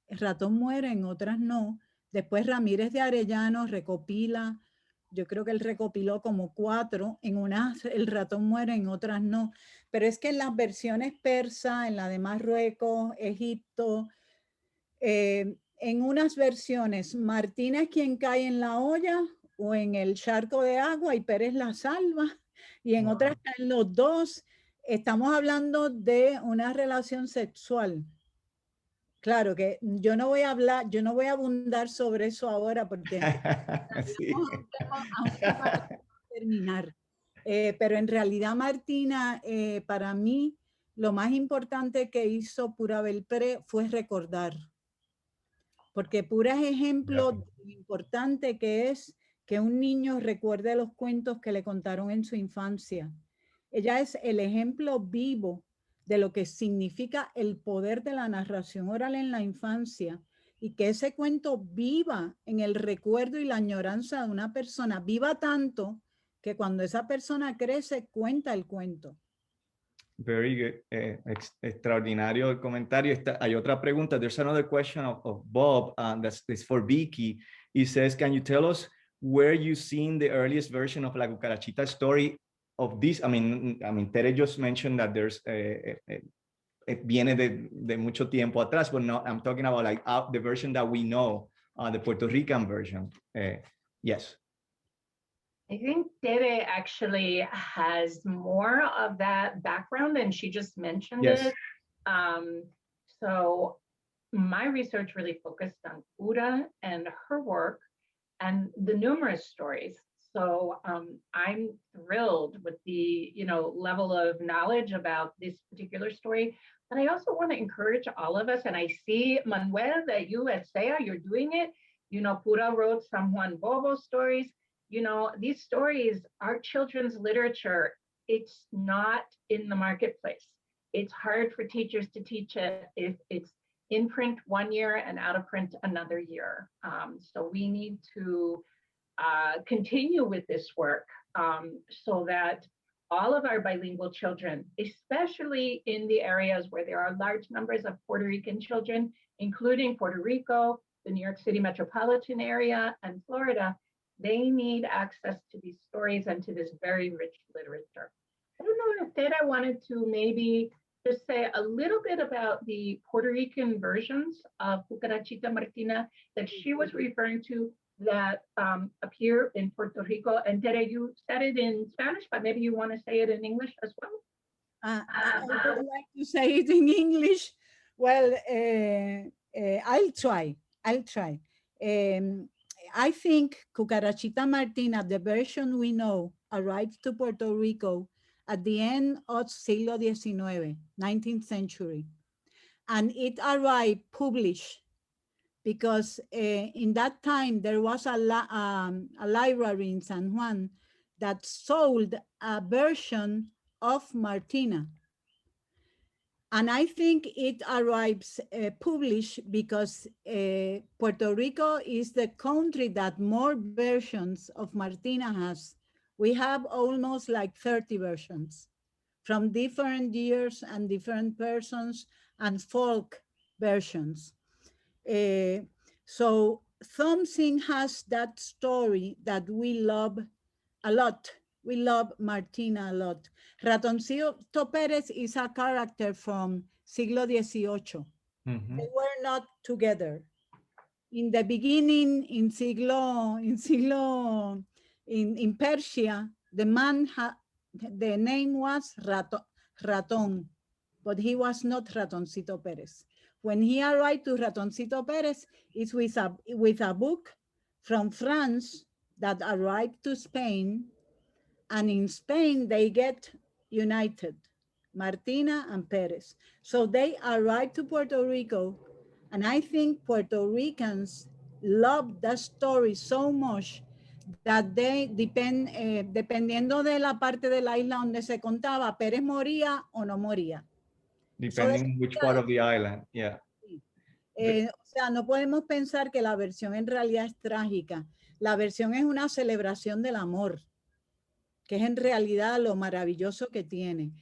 el ratón muere, en otras no. Después Ramírez de Arellano recopila, yo creo que él recopiló como 4, en unas el ratón muere, en otras no. Pero es que en las versiones persas, en la de Marruecos, Egipto, en unas versiones Martina es quien cae en la olla o en el charco de agua y Pérez la salva, y en otras caen los dos. Estamos hablando de una relación sexual. Claro que yo no voy a hablar, yo no voy a abundar sobre eso ahora porque Sí. para terminar. Pero en realidad Martina, para mí, lo más importante que hizo Pura Belpré fue recordar. Porque Pura es ejemplo de lo importante que es que un niño recuerde los cuentos que le contaron en su infancia. Ella es el ejemplo vivo de lo que significa el poder de la narración oral en la infancia y que ese cuento viva en el recuerdo y la añoranza de una persona, viva tanto que cuando esa persona crece cuenta el cuento. Very good. Extraordinario el comentario. Hay otra pregunta. There's another question of Bob that's for Vicky. He says, can you tell us where you seen the earliest version of La Cucarachita story of this? I mean, Tere just mentioned that there's viene de mucho tiempo atrás, but no, I'm talking about like the version that we know, the Puerto Rican version. Yes. I think Tere actually has more of that background and she just mentioned it. So my research really focused on Pura and her work and the numerous stories. So I'm thrilled with the level of knowledge about this particular story. But I also want to encourage all of us, and I see, Manuel, that you at SEA, you're doing it. Pura wrote some Juan Bobo stories. These stories are children's literature. It's not in the marketplace. It's hard for teachers to teach it if it's in print 1 year and out of print another year. So we need to continue with this work so that all of our bilingual children, especially in the areas where there are large numbers of Puerto Rican children, including Puerto Rico, the New York City metropolitan area, and Florida, they need access to these stories and to this very rich literature. I don't know if Tere wanted to maybe just say a little bit about the Puerto Rican versions of Cucarachita Martina that she was referring to that appear in Puerto Rico. And Tere, you said it in Spanish, but maybe you want to say it in English as well? I would like to say it in English. Well, I'll try. I think Cucarachita Martina, the version we know, arrived to Puerto Rico at the end of siglo XIX, 19th century. And it arrived published because in that time there was a library in San Juan that sold a version of Martina. And I think it arrives published because Puerto Rico is the country that more versions of Martina has. We have almost like 30 versions from different years and different persons and folk versions. So something has that story that we love a lot. We love Martina a lot. Ratoncito Pérez is a character from siglo XVIII. They were not together. In the beginning, in Persia, the man the name was Raton, but he was not Ratoncito Pérez. When he arrived to Ratoncito Pérez, it's with a book from France that arrived to Spain. And in Spain, they get united. Martina and Pérez. So they arrived to Puerto Rico, and I think Puerto Ricans love that story so much that dependiendo de la parte de la isla donde se contaba, Pérez moría o no moría. Depending on which part of the island, yeah. O sea, no podemos pensar que la versión en realidad es trágica. La versión es una celebración del amor, que es en realidad lo maravilloso que tiene.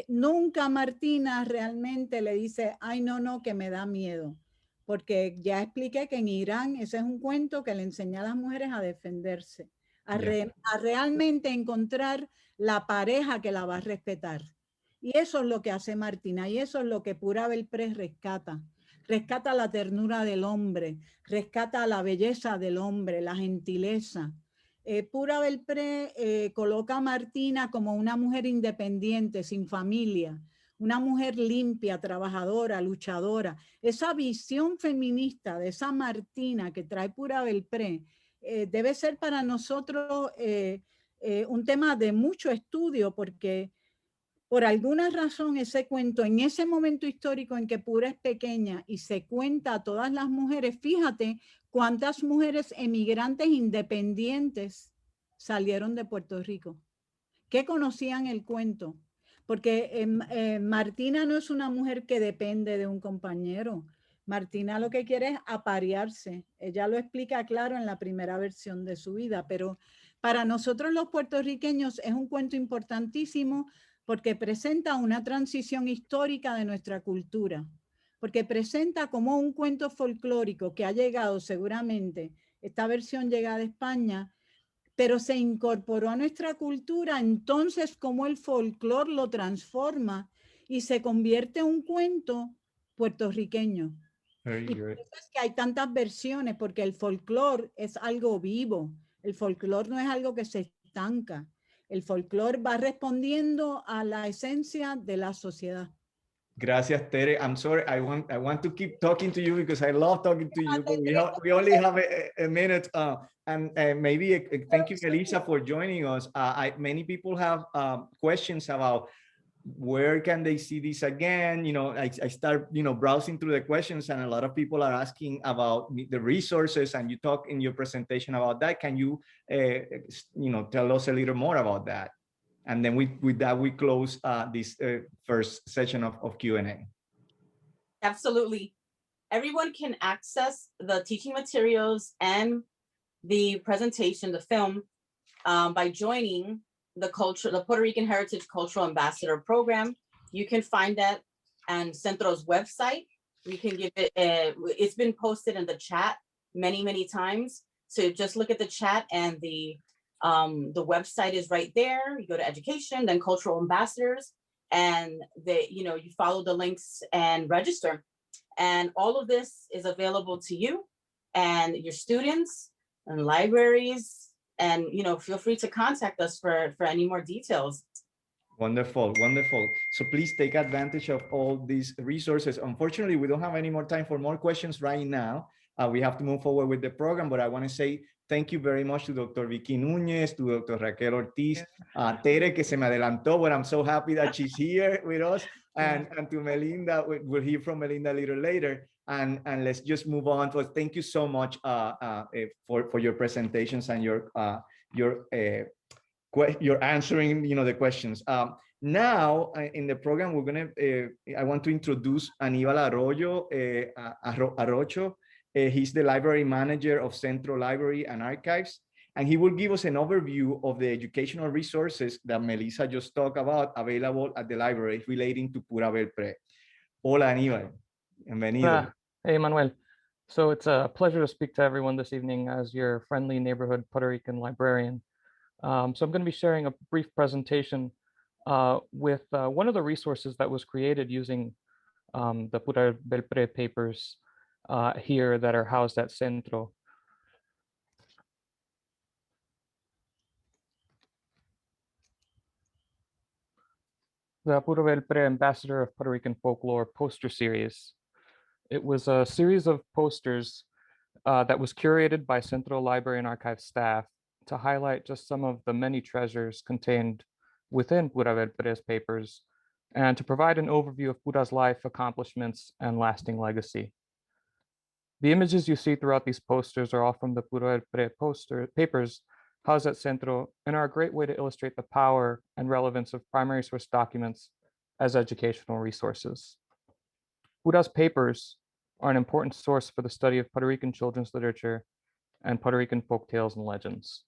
Nunca Martina realmente le dice, ay, no, que me da miedo. Porque ya expliqué que en Irán ese es un cuento que le enseña a las mujeres a defenderse, a realmente encontrar la pareja que la va a respetar. Y eso es lo que hace Martina, y eso es lo que Pura Belpré rescata. Rescata la ternura del hombre, rescata la belleza del hombre, la gentileza. Pura Belpré coloca a Martina como una mujer independiente, sin familia, una mujer limpia, trabajadora, luchadora. Esa visión feminista de esa Martina que trae Pura Belpré debe ser para nosotros un tema de mucho estudio, porque por alguna razón ese cuento, en ese momento histórico en que Pura es pequeña y se cuenta a todas las mujeres, fíjate cuántas mujeres emigrantes independientes salieron de Puerto Rico, que conocían el cuento. Porque Martina no es una mujer que depende de un compañero. Martina lo que quiere es aparearse. Ella lo explica claro en la primera versión de su vida, pero para nosotros los puertorriqueños es un cuento importantísimo porque presenta una transición histórica de nuestra cultura, porque presenta como un cuento folclórico que ha llegado seguramente, esta versión llega de España, pero se incorporó a nuestra cultura, entonces como el folclore lo transforma y se convierte en un cuento puertorriqueño. Y por eso es que hay tantas versiones, porque el folclore es algo vivo, el folclore no es algo que se estanca. El folclore va respondiendo a la esencia de la sociedad. Gracias, Tere. I'm sorry. I want to keep talking to you because I love talking to you, but we only have a minute. And maybe thank you, Elisa, for joining us. Many people have questions about where can they see this again. I start browsing through the questions, and a lot of people are asking about the resources, and you talk in your presentation about that. Can you tell us a little more about that? And then with that we close this first session of Q&A. Absolutely. Everyone can access the teaching materials and the presentation, the film, by joining the Puerto Rican Heritage Cultural Ambassador Program. You can find that on Centro's website. You can give it, it's been posted in the chat many times. So just look at the chat, and the website is right there. You go to education, then cultural ambassadors, and you follow the links and register. And all of this is available to you and your students and libraries. And feel free to contact us for any more details. Wonderful. So please take advantage of all these resources. Unfortunately, we don't have any more time for more questions right now. We have to move forward with the program, but I want to say thank you very much to Dr. Vicky Nunes, to Dr. Raquel Ortiz, Tere, que se me adelantó, but I'm so happy that she's here with us, and to Melinda. We'll hear from Melinda a little later, and let's just move on. So thank you so much for your presentations and your answering the questions. Now in the program, I want to introduce Aníbal Arroyo. He's the library manager of Centro Library and Archives, and he will give us an overview of the educational resources that Melissa just talked about available at the library relating to Pura Belpré. Hola, Aníbal. Bienvenido. Hola. Hey, Manuel. So it's a pleasure to speak to everyone this evening as your friendly neighborhood Puerto Rican librarian. So I'm going to be sharing a brief presentation with one of the resources that was created using the Pura Belpré papers here that are housed at Centro. The Pura Belpré Ambassador of Puerto Rican Folklore poster series. It was a series of posters that was curated by Centro Library and Archive staff to highlight just some of the many treasures contained within Pura Belpré's papers and to provide an overview of Pura's life, accomplishments, and lasting legacy. The images you see throughout these posters are all from the Pura Belpré papers housed at Centro and are a great way to illustrate the power and relevance of primary source documents as educational resources. Pura's papers are an important source for the study of Puerto Rican children's literature and Puerto Rican folk tales and legends.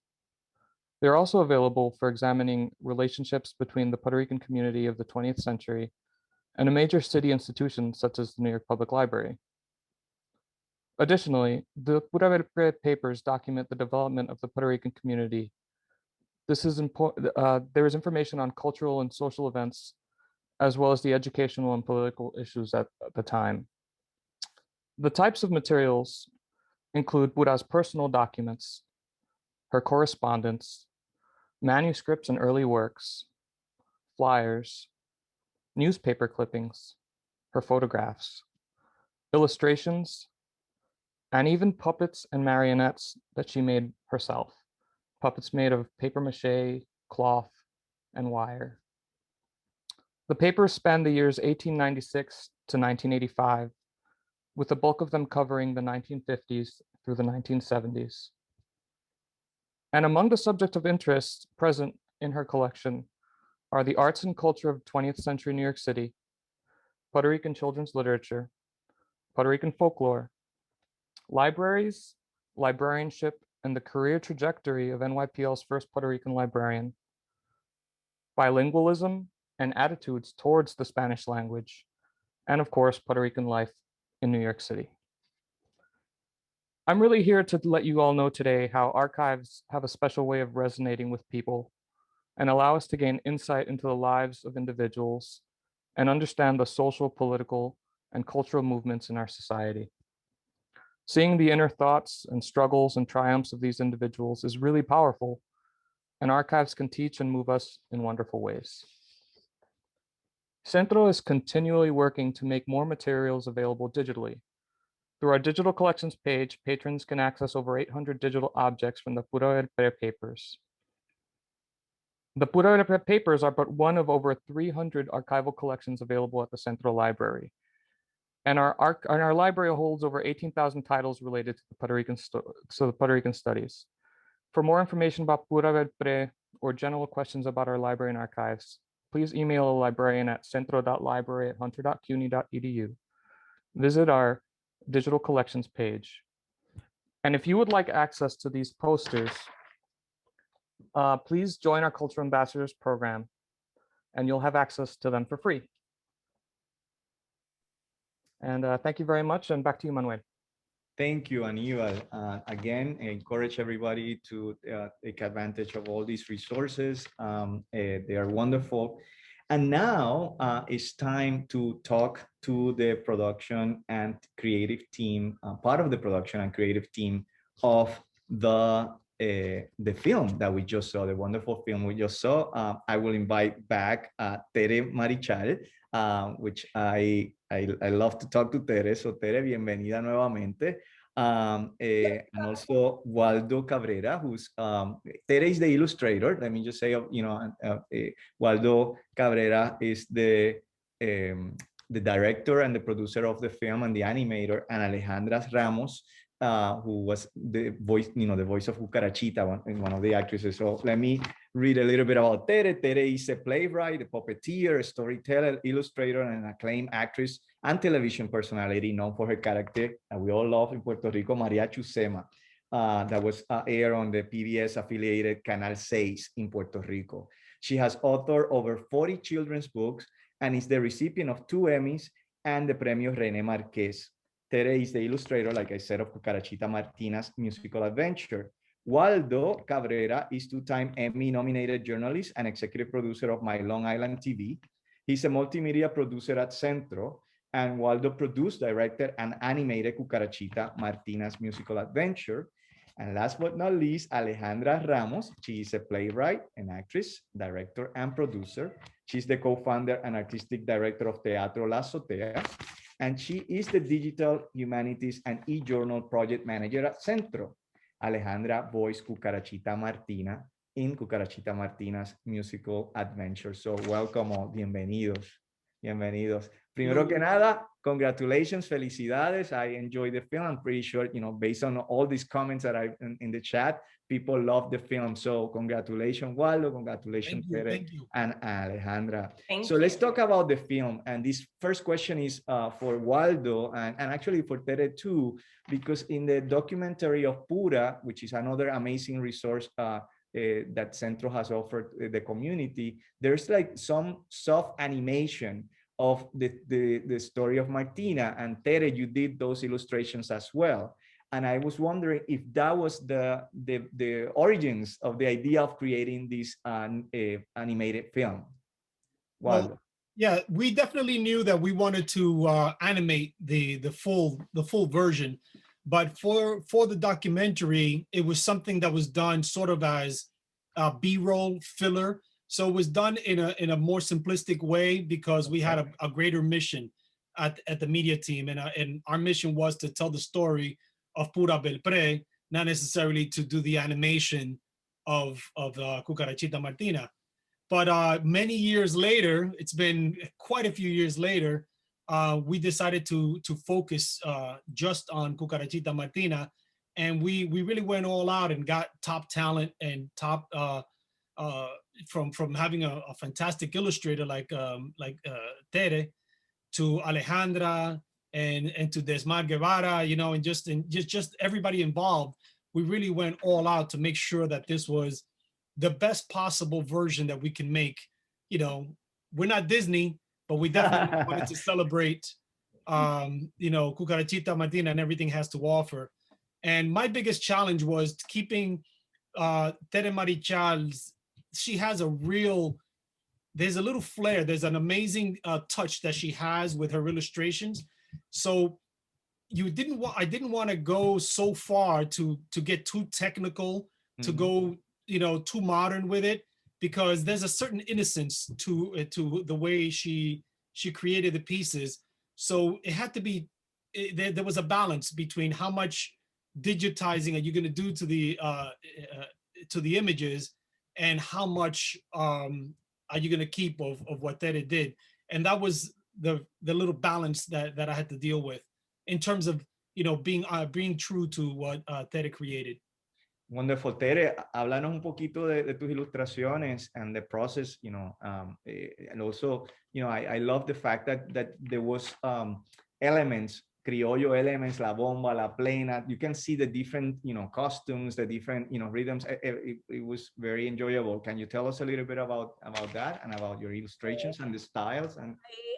They're also available for examining relationships between the Puerto Rican community of the 20th century and a major city institution such as the New York Public Library. Additionally, the Pura Belpré papers document the development of the Puerto Rican community. This is important. There is information on cultural and social events, as well as the educational and political issues at the time. The types of materials include Pura's personal documents, her correspondence, manuscripts and early works, flyers, newspaper clippings, her photographs, illustrations, and even puppets and marionettes that she made herself. Puppets made of paper mache, cloth, and wire. The papers span the years 1896 to 1985, with the bulk of them covering the 1950s through the 1970s. And among the subjects of interest present in her collection are the arts and culture of 20th century New York City, Puerto Rican children's literature, Puerto Rican folklore, libraries, librarianship, and the career trajectory of NYPL's first Puerto Rican librarian, bilingualism and attitudes towards the Spanish language, and of course, Puerto Rican life in New York City. I'm really here to let you all know today how archives have a special way of resonating with people and allow us to gain insight into the lives of individuals and understand the social, political, and cultural movements in our society. Seeing the inner thoughts and struggles and triumphs of these individuals is really powerful, and archives can teach and move us in wonderful ways. Centro is continually working to make more materials available digitally. Through our digital collections page, patrons can access over 800 digital objects from the Pura Belpré papers. The Pura Belpré papers are but one of over 300 archival collections available at the Centro Library. And our library holds over 18,000 titles related to the Puerto Rican studies. For more information about Pura Belpré or general questions about our library and archives, please email a librarian at centro.library@hunter.cuny.edu. Visit our digital collections page. And if you would like access to these posters, please join our Cultural Ambassadors program, and you'll have access to them for free. And thank you very much, and back to you, Manuel. Thank you, Aníbal. Again, I encourage everybody to take advantage of all these resources. They are wonderful. And now it's time to talk to the production and creative team, part of the production and creative team of the film that we just saw, the wonderful film we just saw. I will invite back Tere Marichal, which I love to talk to Tere. So Tere, bienvenida nuevamente. And also Waldo Cabrera, who's Tere is the illustrator. Let me just say, Waldo Cabrera is the director and the producer of the film and the animator, and Alejandra Ramos, who was the voice, the voice of Cucarachita, one of the actresses. So let me read a little bit about Tere. Tere is a playwright, a puppeteer, a storyteller, illustrator, and an acclaimed actress and television personality known for her character that we all love in Puerto Rico, Maria Chusema, that was aired on the PBS affiliated Canal 6 in Puerto Rico. She has authored over 40 children's books and is the recipient of 2 Emmys and the Premio René Marquez. Tere is the illustrator, like I said, of Cucarachita Martina's musical adventure. Waldo Cabrera is 2-time Emmy-nominated journalist and executive producer of My Long Island TV. He's a multimedia producer at Centro, and Waldo produced, directed, and animated Cucarachita Martina's musical adventure. And last but not least, Alejandra Ramos. She is a playwright, an actress, director, and producer. She's the co-founder and artistic director of Teatro La Azotea, and she is the Digital Humanities and e-journal project manager at Centro. Alejandra voiced Cucarachita Martina in Cucarachita Martina's musical adventure. So welcome all, bienvenidos. Bienvenidos. Primero que nada, congratulations, felicidades. I enjoyed the film. I'm pretty sure, you know, based on all these comments that I in the chat, people love the film. So congratulations, Waldo. Congratulations, Pérez and Alejandra. So let's talk about the film. And this first question is for Waldo and actually for Pérez too, because in the documentary of Pura, which is another amazing resource that Centro has offered the community, there's like some soft animation of the story of Martina, and Tere, you did those illustrations as well. And I was wondering if that was the origins of the idea of creating this animated film. Well, yeah, we definitely knew that we wanted to animate the full version, but for the documentary, it was something that was done sort of as a B-roll filler. So it was done in a more simplistic way because we had a greater mission at the media team, and our mission was to tell the story of Pura Belpré, not necessarily to do the animation of Cucarachita Martina. But many years later, it's been quite a few years later, we decided to focus just on Cucarachita Martina, and we really went all out and got top talent and top from having a fantastic illustrator like Tere, to Alejandra and to Desmar Guevara, you know, and just everybody involved. We really went all out to make sure that this was the best possible version that we can make. You know, we're not Disney, but we definitely wanted to celebrate, you know, Cucarachita Martina and everything has to offer. And my biggest challenge was keeping Tere Marichal's, she has there's a little flair, there's an amazing touch that she has with her illustrations. So I didn't want to go so far to get too technical, to go, you know, too modern with it, because there's a certain innocence to the way she created the pieces. So it had to be, there was a balance between how much digitizing are you going to do to the images, and how much are you going to keep of what Tere did. And that was the little balance that I had to deal with in terms of, you know, being true to what Tere created. Wonderful. Tere, háblanos un poquito de tus ilustraciones and the process, you know, and also, you know, I love the fact that there was elements, criollo elements, la bomba, la plena. You can see the different, you know, costumes, the different, you know, rhythms. It was very enjoyable. Can you tell us a little bit about that and about your illustrations and the styles? And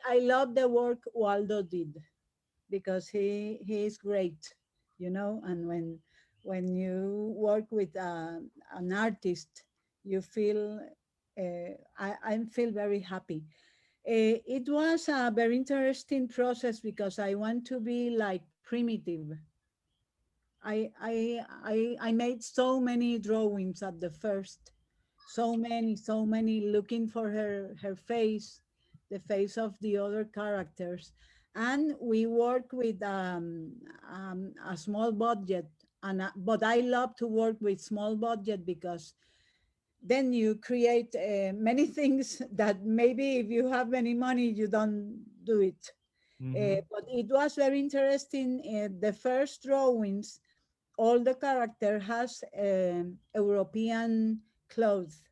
I love the work Waldo did, because he is great, you know, and when you work with an artist, you feel, I feel very happy. It was a very interesting process because I want to be like primitive. I made so many drawings at the first, so many looking for her face, the face of the other characters. And we work with a small budget, but I love to work with small budget because then you create many things that maybe if you have any money, you don't do it. But it was very interesting. The first drawings, all the character has European clothes.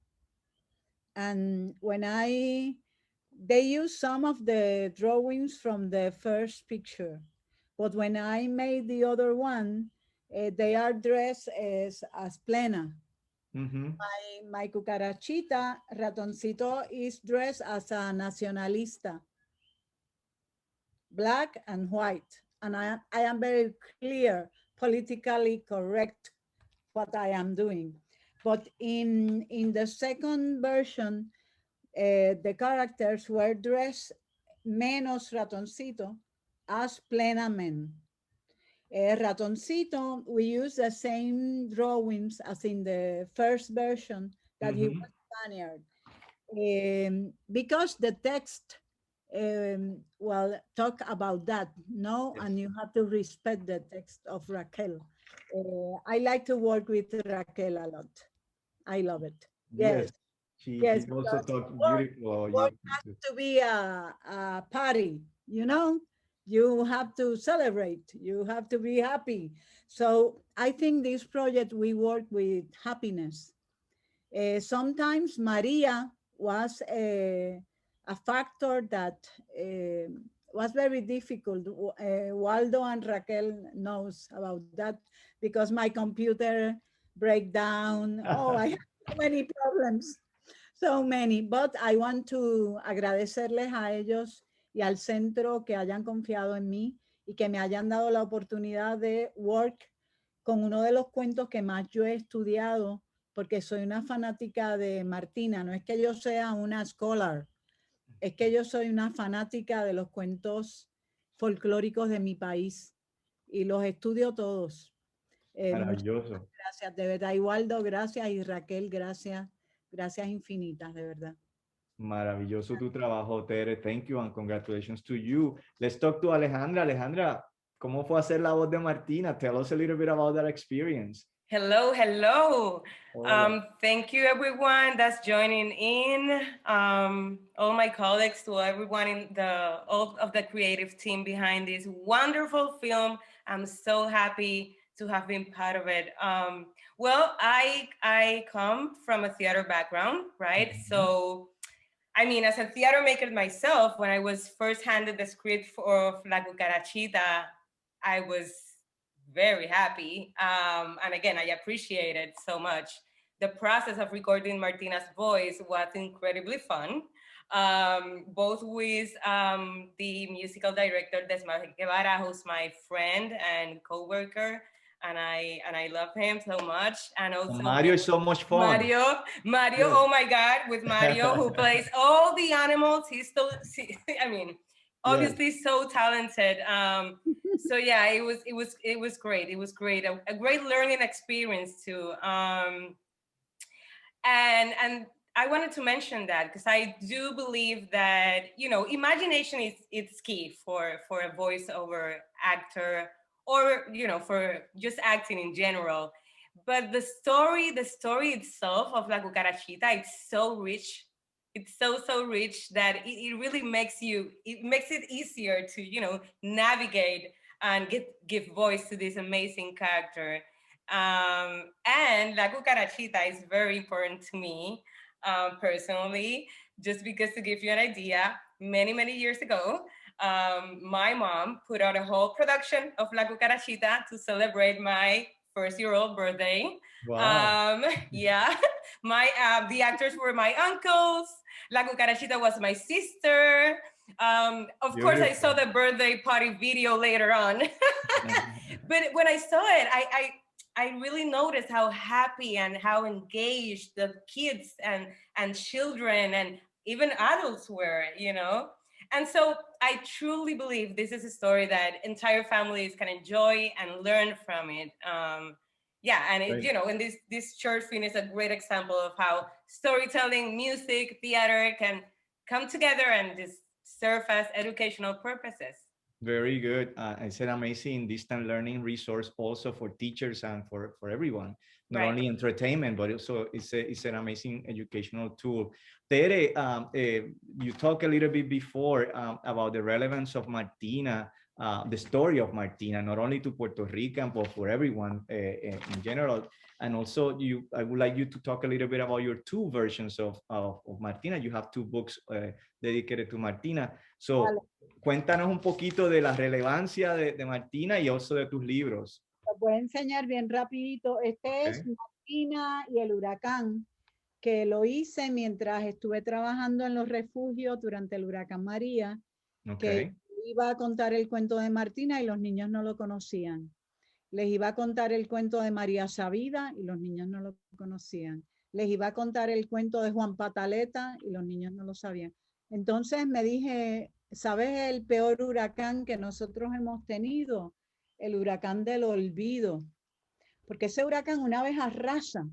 And when they use some of the drawings from the first picture, but when I made the other one, they are dressed as plena. My Cucarachita, Ratoncito, is dressed as a nacionalista, black and white. And I am very clear, politically correct what I am doing. But in the second version, the characters were dressed menos Ratoncito as plena men. Ratoncito, we use the same drawings as in the first version that he was Spaniard. Because the text, well, talk about that, no? Yes. And you have to respect the text of Raquel. I like to work with Raquel a lot. I love it. Yes. She Yes, also because talks work, beautiful. work has to be a party, you know? You have to celebrate, you have to be happy. So I think this project, we work with happiness. Sometimes Maria was a factor that was very difficult. Waldo and Raquel knows about that because my computer break down. Oh, I have so many problems, so many. But I want to agradecerles a ellos y al centro que hayan confiado en mí y que me hayan dado la oportunidad de work con uno de los cuentos que más yo he estudiado, porque soy una fanática de Martina. No es que yo sea una scholar, es que yo soy una fanática de los cuentos folclóricos de mi país y los estudio todos. Maravilloso. Gracias, de verdad. Y Waldo, gracias. Y Raquel, gracias. Gracias infinitas, de verdad. Maravilloso tu trabajo, Tere. Thank you and congratulations to you. Let's talk to Alejandra. Alejandra, ¿cómo fue hacer la voz de Martina? Tell us a little bit about that experience. Hello, hello. Hola. Thank you everyone that's joining in. All my colleagues, to everyone in all of the creative team behind this wonderful film. I'm so happy to have been part of it. Well, I come from a theater background, right? Mm-hmm. So, I mean, as a theater maker myself, when I was first handed the script for La Cucarachita, I was very happy. And again, I appreciate it so much. The process of recording Martina's voice was incredibly fun, both with the musical director, Desmar Guevara, who's my friend and co-worker, and I love him so much. And also Mario is so much fun. Mario, Yeah. oh my God, with Mario, who plays all the animals. I mean, obviously so talented. So yeah, it was great. It was great, a great learning experience too. And I wanted to mention that because I do believe that, you know, imagination is key for a voiceover actor, or, you know, for just acting in general. But the story itself of La Cucarachita, it's so rich. It's so rich that it really makes it easier to, you know, navigate and give voice to this amazing character. And La Cucarachita is very important to me personally, just because, to give you an idea, many years ago, my mom put out a whole production of La Cucarachita to celebrate my first-year-old birthday. Wow. Yeah, the actors were my uncles. La Cucarachita was my sister. Of course, I saw the birthday party video later on. But when I saw it, I really noticed how happy and how engaged the kids and children and even adults were, you know? And so I truly believe this is a story that entire families can enjoy and learn from it. Yeah, and it, you know, and this short film is a great example of how storytelling, music, theater can come together and just serve as educational purposes. Very good. It's an amazing distant learning resource also for teachers and for everyone. Not only entertainment, but also it's an amazing educational tool. Tere, you talked a little bit before about the relevance of Martina, the story of Martina, not only to Puerto Rican, but for everyone in general. And also, I would like you to talk a little bit about your two versions of Martina. You have two books dedicated to Martina. So, cuéntanos un poquito de la relevancia de Martina y also de tus libros. Lo voy a enseñar bien rapidito. Este es Martina y el huracán, que lo hice mientras estuve trabajando en los refugios durante el huracán María, que iba a contar el cuento de Martina y los niños no lo conocían. Les iba a contar el cuento de María Sabida y los niños no lo conocían. Les iba a contar el cuento de Juan Pataleta y los niños no lo sabían. Entonces me dije, ¿sabes el peor huracán que nosotros hemos tenido? El huracán del olvido. Porque ese huracán una vez arrasa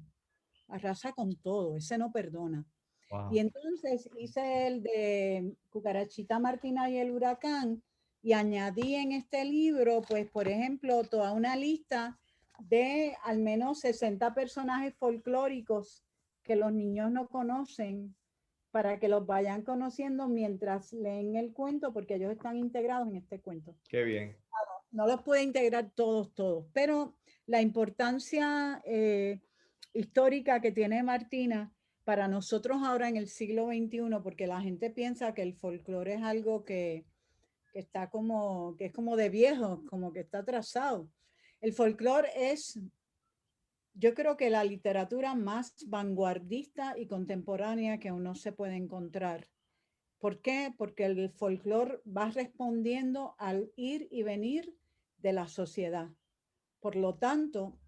con todo, ese no perdona. Wow. Y entonces hice el de Cucarachita Martina y el huracán y añadí en este libro, pues por ejemplo, toda una lista de al menos 60 personajes folclóricos que los niños no conocen para que los vayan conociendo mientras leen el cuento, porque ellos están integrados en este cuento. Qué bien. No los puede integrar todos, pero la importancia histórica que tiene Martina para nosotros ahora en el siglo XXI, porque la gente piensa que el folclore es algo que está como, que es como de viejo, como que está atrasado. El folclore es, yo creo que la literatura más vanguardista y contemporánea que uno se puede encontrar. ¿Por qué? Porque el folclore va respondiendo al ir y venir de la sociedad. Por lo tanto,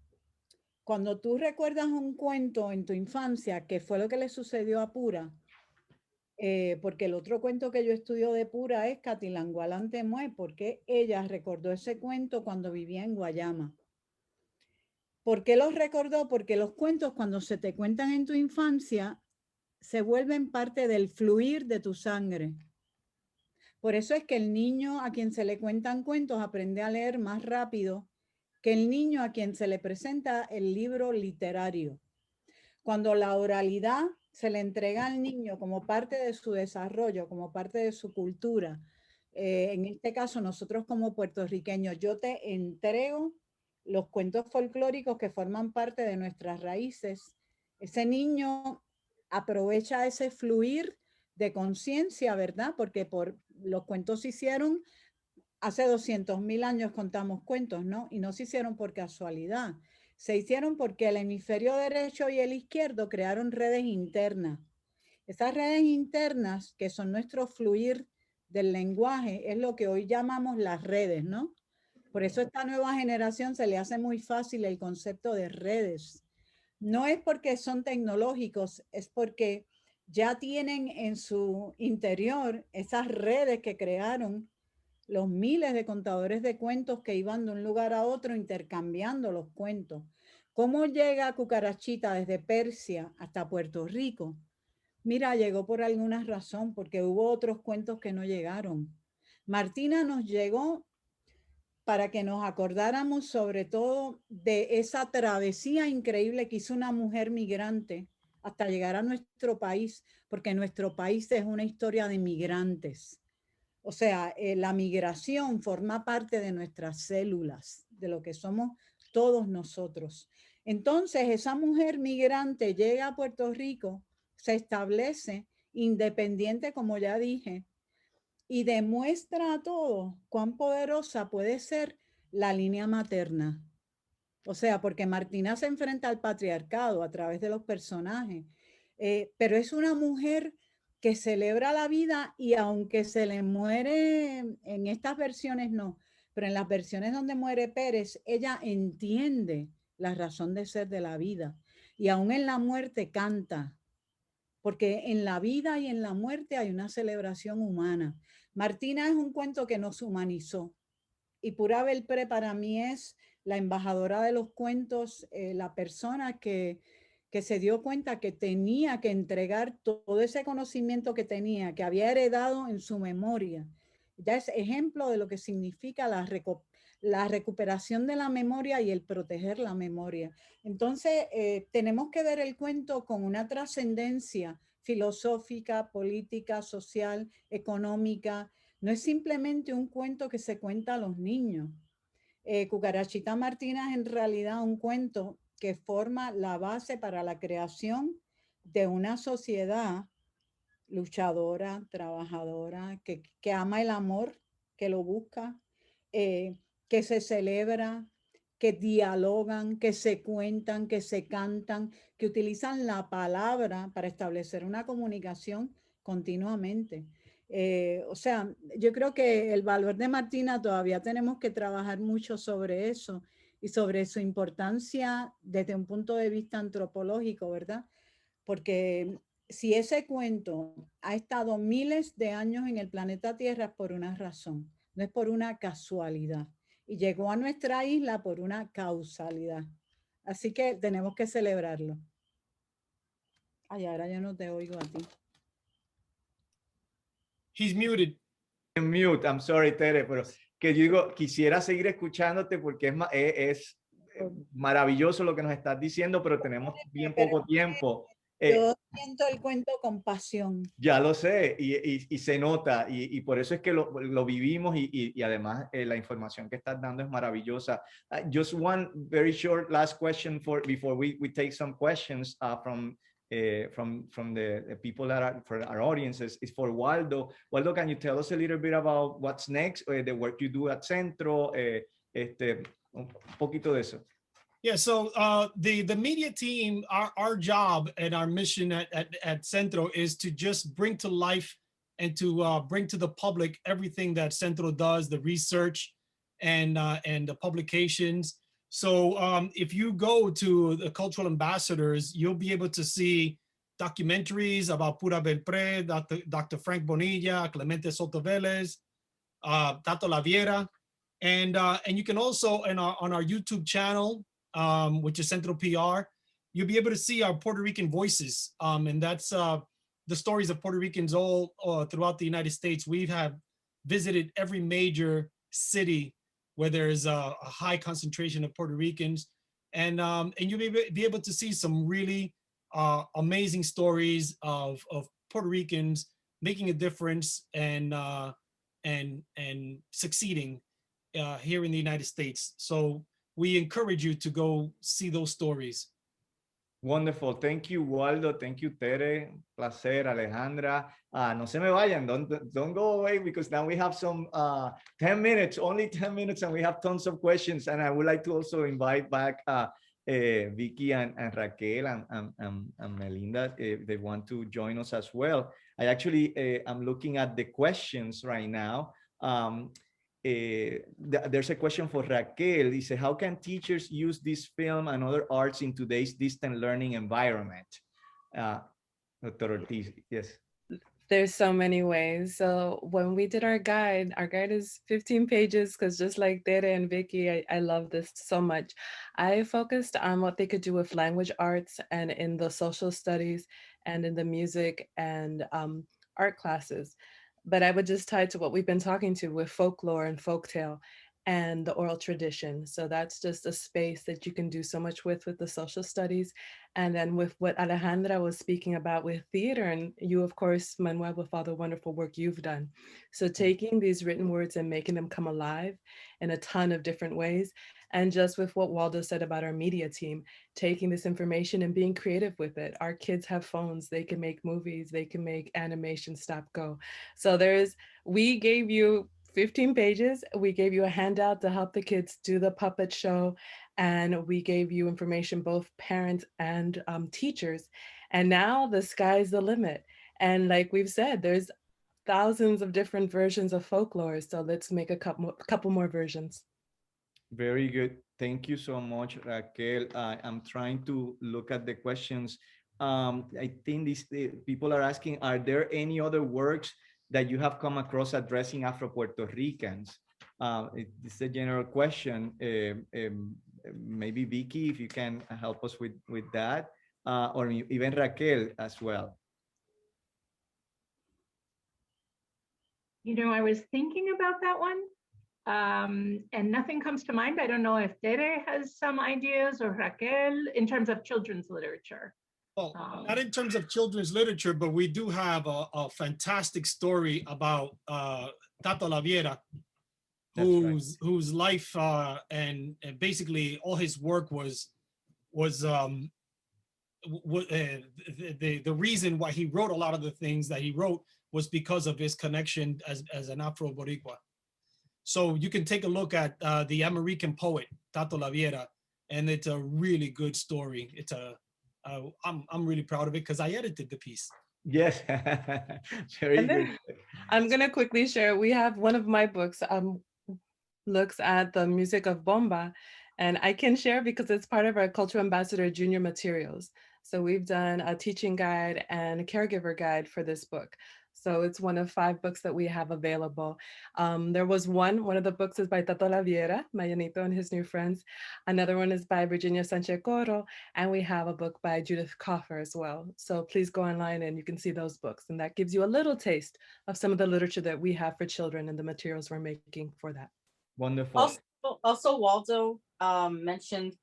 cuando tú recuerdas un cuento en tu infancia, que fue lo que le sucedió a Pura, porque el otro cuento que yo estudio de Pura es Catilangualante Mue, porque ella recordó ese cuento cuando vivía en Guayama. ¿Por qué los recordó? Porque los cuentos, cuando se te cuentan en tu infancia, se vuelven parte del fluir de tu sangre. Por eso es que el niño a quien se le cuentan cuentos aprende a leer más rápido que el niño a quien se le presenta el libro literario. Cuando la oralidad se le entrega al niño como parte de su desarrollo, como parte de su cultura, en este caso nosotros como puertorriqueños, yo te entrego los cuentos folclóricos que forman parte de nuestras raíces. Ese niño aprovecha ese fluir de conciencia, ¿verdad? Porque los cuentos se hicieron hace 200.000 años, contamos cuentos, ¿no? Y no se hicieron por casualidad. Se hicieron porque el hemisferio derecho y el izquierdo crearon redes internas. Esas redes internas, que son nuestro fluir del lenguaje, es lo que hoy llamamos las redes, ¿no? Por eso a esta nueva generación se le hace muy fácil el concepto de redes. No es porque son tecnológicos, es porque ya tienen en su interior esas redes que crearon los miles de contadores de cuentos que iban de un lugar a otro intercambiando los cuentos. ¿Cómo llega Cucarachita desde Persia hasta Puerto Rico? Mira, llegó por alguna razón, porque hubo otros cuentos que no llegaron. Martina nos llegó para que nos acordáramos sobre todo de esa travesía increíble que hizo una mujer migrante hasta llegar a nuestro país, porque nuestro país es una historia de migrantes. O sea, la migración forma parte de nuestras células, de lo que somos todos nosotros. Entonces, esa mujer migrante llega a Puerto Rico, se establece independiente, como ya dije, y demuestra a todos cuán poderosa puede ser la línea materna. O sea, porque Martina se enfrenta al patriarcado a través de los personajes, pero es una mujer que celebra la vida y aunque se le muere, en estas versiones no, pero en las versiones donde muere Pérez, ella entiende la razón de ser de la vida y aún en la muerte canta, porque en la vida y en la muerte hay una celebración humana. Martina es un cuento que nos humanizó y Pura Belpré para mí es la embajadora de los cuentos, la persona que se dio cuenta que tenía que entregar todo ese conocimiento que tenía, que había heredado en su memoria. Ya es ejemplo de lo que significa la recuperación de la memoria y el proteger la memoria. Entonces, tenemos que ver el cuento con una trascendencia filosófica, política, social, económica. No es simplemente un cuento que se cuenta a los niños. Cucarachita Martina es en realidad un cuento que forma la base para la creación de una sociedad luchadora, trabajadora, que ama el amor, que lo busca, que se celebra, que dialogan, que se cuentan, que se cantan, que utilizan la palabra para establecer una comunicación continuamente. O sea, yo creo que el valor de Martina todavía tenemos que trabajar mucho sobre eso y sobre su importancia desde un punto de vista antropológico, ¿verdad? Porque si ese cuento ha estado miles de años en el planeta Tierra es por una razón, no es por una casualidad. Y llegó a nuestra isla por una causalidad. Así que tenemos que celebrarlo. Ay, ahora yo no te oigo a ti. He's muted. Mute, I'm sorry, Tere, pero que yo digo, quisiera seguir escuchándote porque es maravilloso lo que nos estás diciendo, pero tenemos bien poco tiempo. Yo siento el cuento con pasión. Ya lo sé, y se nota, y por eso es que lo vivimos, y además la información que estás dando es maravillosa. Just one very short last question before we take some questions from the people that are for our audiences, is for Waldo. Waldo, can you tell us a little bit about what's next, the work you do at Centro, un poquito de eso? Yeah, so the media team, our job and our mission at Centro is to just bring to life and to bring to the public everything that Centro does, the research and the publications. So if you go to the cultural ambassadors, you'll be able to see documentaries about Pura Belpré, Dr. Frank Bonilla, Clemente Soto Vélez, Tato Laviera, and you can also on our YouTube channel, which is Centro PR, you'll be able to see our Puerto Rican voices, and that's the stories of Puerto Ricans all throughout the United States. We have visited every major city where there's a high concentration of Puerto Ricans, and you'll be able to see some really amazing stories of Puerto Ricans making a difference and succeeding here in the United States. So we encourage you to go see those stories. Wonderful. Thank you, Waldo. Thank you, Tere. Placer, Alejandra. No se me vayan. Don't go away, because now we have some 10 minutes, only 10 minutes, and we have tons of questions. And I would like to also invite back Vicky and Raquel and Melinda if they want to join us as well. I actually am looking at the questions right now. There's a question for Raquel. He said, how can teachers use this film and other arts in today's distant learning environment? Dr. Ortiz, yes. There's so many ways. So when we did our guide is 15 pages, because just like Tere and Vicky, I love this so much. I focused on what they could do with language arts and in the social studies and in the music and art classes. But I would just tie to what we've been talking to with folklore and folktale and the oral tradition. So that's just a space that you can do so much with the social studies. And then with what Alejandra was speaking about with theater, and you, of course, Manuel, with all the wonderful work you've done. So taking these written words and making them come alive in a ton of different ways. And just with what Waldo said about our media team, taking this information and being creative with it. Our kids have phones, they can make movies, they can make animation, stop, go. So we gave you 15 pages. We gave you a handout to help the kids do the puppet show. And we gave you information, both parents and teachers. And now the sky's the limit. And like we've said, there's thousands of different versions of folklore. So let's make a couple more versions. Very good. Thank you so much, Raquel. I'm trying to look at the questions. I think people are asking, are there any other works that you have come across addressing Afro-Puerto Ricans? It's a general question. Maybe Vicky, if you can help us with that, or even Raquel as well. You know, I was thinking about that one. And nothing comes to mind. I don't know if Tere has some ideas or Raquel in terms of children's literature. Well, not in terms of children's literature, but we do have a fantastic story about Tato Laviera, whose life and basically all his work was the reason why he wrote a lot of the things that he wrote was because of his connection as an Afro-Boricua. So you can take a look at the American poet, Tato Laviera, and it's a really good story. It's I'm really proud of it because I edited the piece. Yes, very good. I'm gonna quickly share, we have one of my books looks at the music of bomba, and I can share because it's part of our Cultural Ambassador Junior materials. So we've done a teaching guide and a caregiver guide for this book. So it's one of 5 books that we have available. There was one of the books is by Tato Laviera, Mayanito and his new friends. Another one is by Virginia Sanchez Coro, and we have a book by Judith Coffer as well. So please go online and you can see those books. And that gives you a little taste of some of the literature that we have for children and the materials we're making for that. Wonderful. Also Waldo mentioned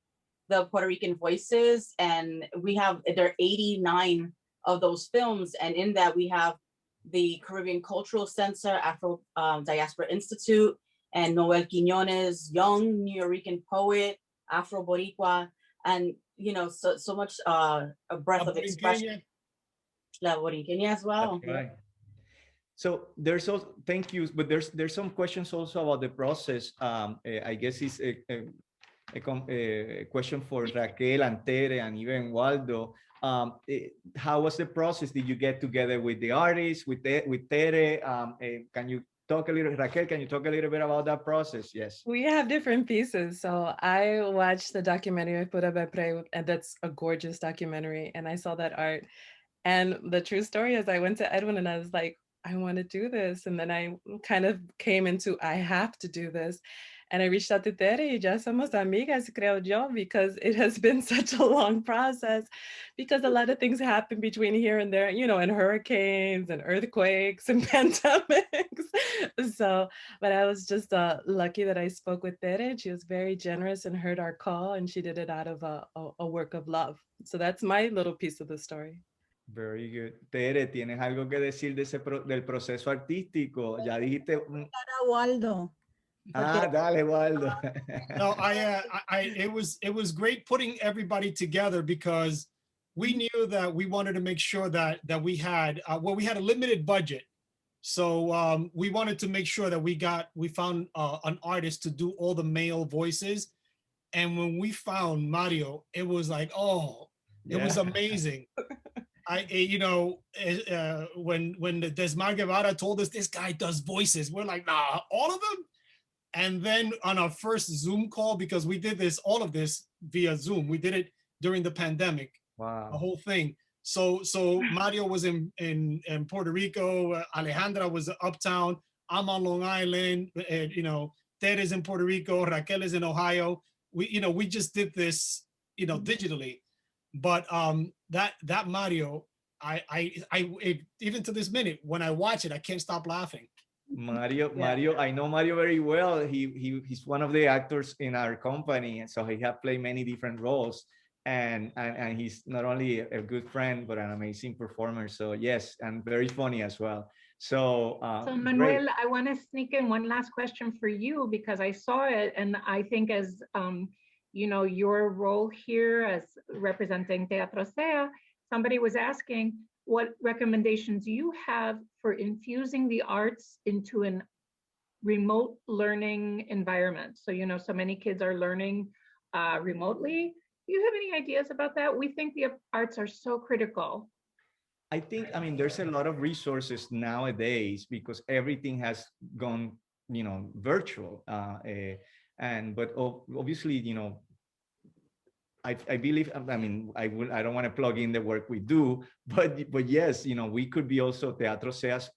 the Puerto Rican voices, and there are 89 of those films, and in that we have the Caribbean Cultural Center, Afro Diaspora Institute, and Noel Quiñones, young Nuyorican poet, Afro Boricua, and so much a breadth of expression. La Borinqueña as well. That's right. So there's also, thank you, but there's some questions also about the process. I guess it's a question for Raquel and Tere and even Waldo. How was the process? Did you get together with the artists, with Tere? Can you talk a little, Raquel, can you talk a little bit about that process? Yes. We have different pieces. So I watched the documentary Pura Belpré, and that's a gorgeous documentary. And I saw that art. And the true story is I went to Edwin and I was like, I want to do this. And then I kind of came into, I have to do this. And I reached out to Tere y ya somos amigas, creo yo, because it has been such a long process, because a lot of things happen between here and there, and hurricanes and earthquakes and pandemics. So, but I was just lucky that I spoke with Tere. She was very generous and heard our call, and she did it out of a work of love. So that's my little piece of the story. Very good. Tere, ¿tienes algo que decir del proceso artístico? Ya dijiste. Waldo. Dale, Waldo. No, it was great putting everybody together, because we knew that we wanted to make sure that we had we had a limited budget. So we wanted to make sure that we found an artist to do all the male voices. And when we found Mario, it was like, it was amazing. When the Desmar Guevara told us this guy does voices, we're like, nah, all of them? And then on our first Zoom call, because we did all of this via Zoom, we did it during the pandemic. Wow. The whole thing. So Mario was in Puerto Rico, Alejandra was uptown, I'm on Long Island, Ted is in Puerto Rico, Raquel is in Ohio. We just did this, digitally. But that Mario, I even to this minute, when I watch it, I can't stop laughing. Mario, I know Mario very well. He's one of the actors in our company, and so he has played many different roles. And he's not only a good friend, but an amazing performer. So yes, and very funny as well. So Manuel, I want to sneak in one last question for you, because I saw it, and I think as your role here as representing Teatro Sea, somebody was asking what recommendations you have for infusing the arts into an remote learning environment. So, so many kids are learning remotely. Do you have any ideas about that? We think the arts are so critical. I think, there's a lot of resources nowadays because everything has gone, virtual. But obviously, I believe, I don't want to plug in the work we do, but yes, we could be also Teatro Sea's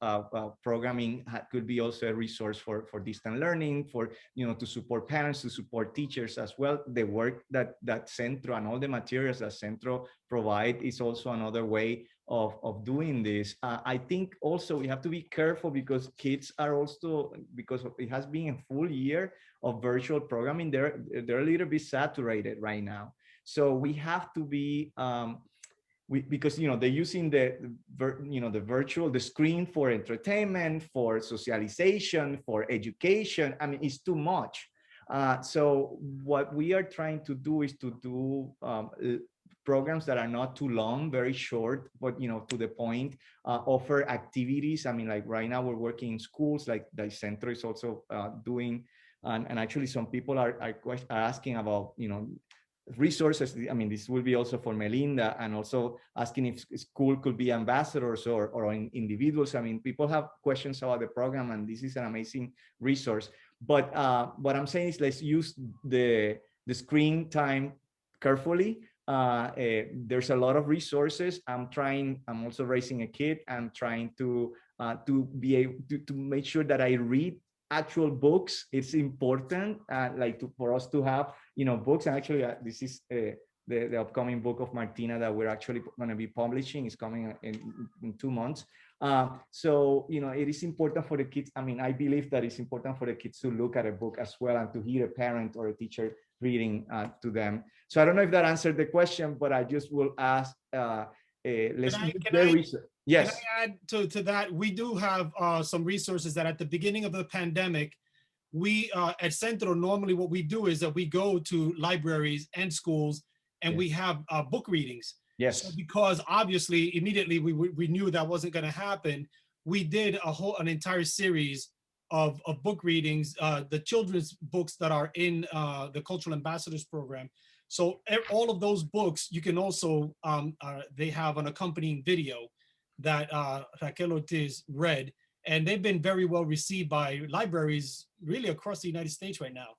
programming could be also a resource for distant learning, for, to support parents, to support teachers as well. The work that Centro and all the materials that Centro provide is also another way of doing this. I think also we have to be careful because kids are also, because it has been a full year of virtual programming, they're a little bit saturated right now. So we have to be, because they're using the screen for entertainment, for socialization, for education. It's too much. So what we are trying to do is to do programs that are not too long, very short, but to the point. Offer activities. Like right now we're working in schools, like the Centro is also doing, and actually some people are asking about resources. This will be also for Melinda, and also asking if school could be ambassadors or individuals. People have questions about the program, and this is an amazing resource. But what I'm saying is, let's use the screen time carefully. There's a lot of resources. I'm also raising a kid. I'm trying to be able to make sure that I read actual books. It's important, for us to have books. And actually, this is the upcoming book of Martina that we're actually going to be publishing. It's coming in 2 months. So, it is important for the kids. I mean, I believe that it's important for the kids to look at a book as well and to hear a parent or a teacher reading to them. So I don't know if that answered the question, but I just will ask, let's move the research. Yes. Can I add to that? We do have some resources that at the beginning of the pandemic, we at Centro, normally what we do is that we go to libraries and schools and we have book readings. Yes. So because obviously immediately we knew that wasn't going to happen, we did an entire series of book readings, the children's books that are in the Cultural Ambassadors program. So all of those books, you can also, they have an accompanying video that Raquel Ortiz read, and they've been very well received by libraries really across the United States right now.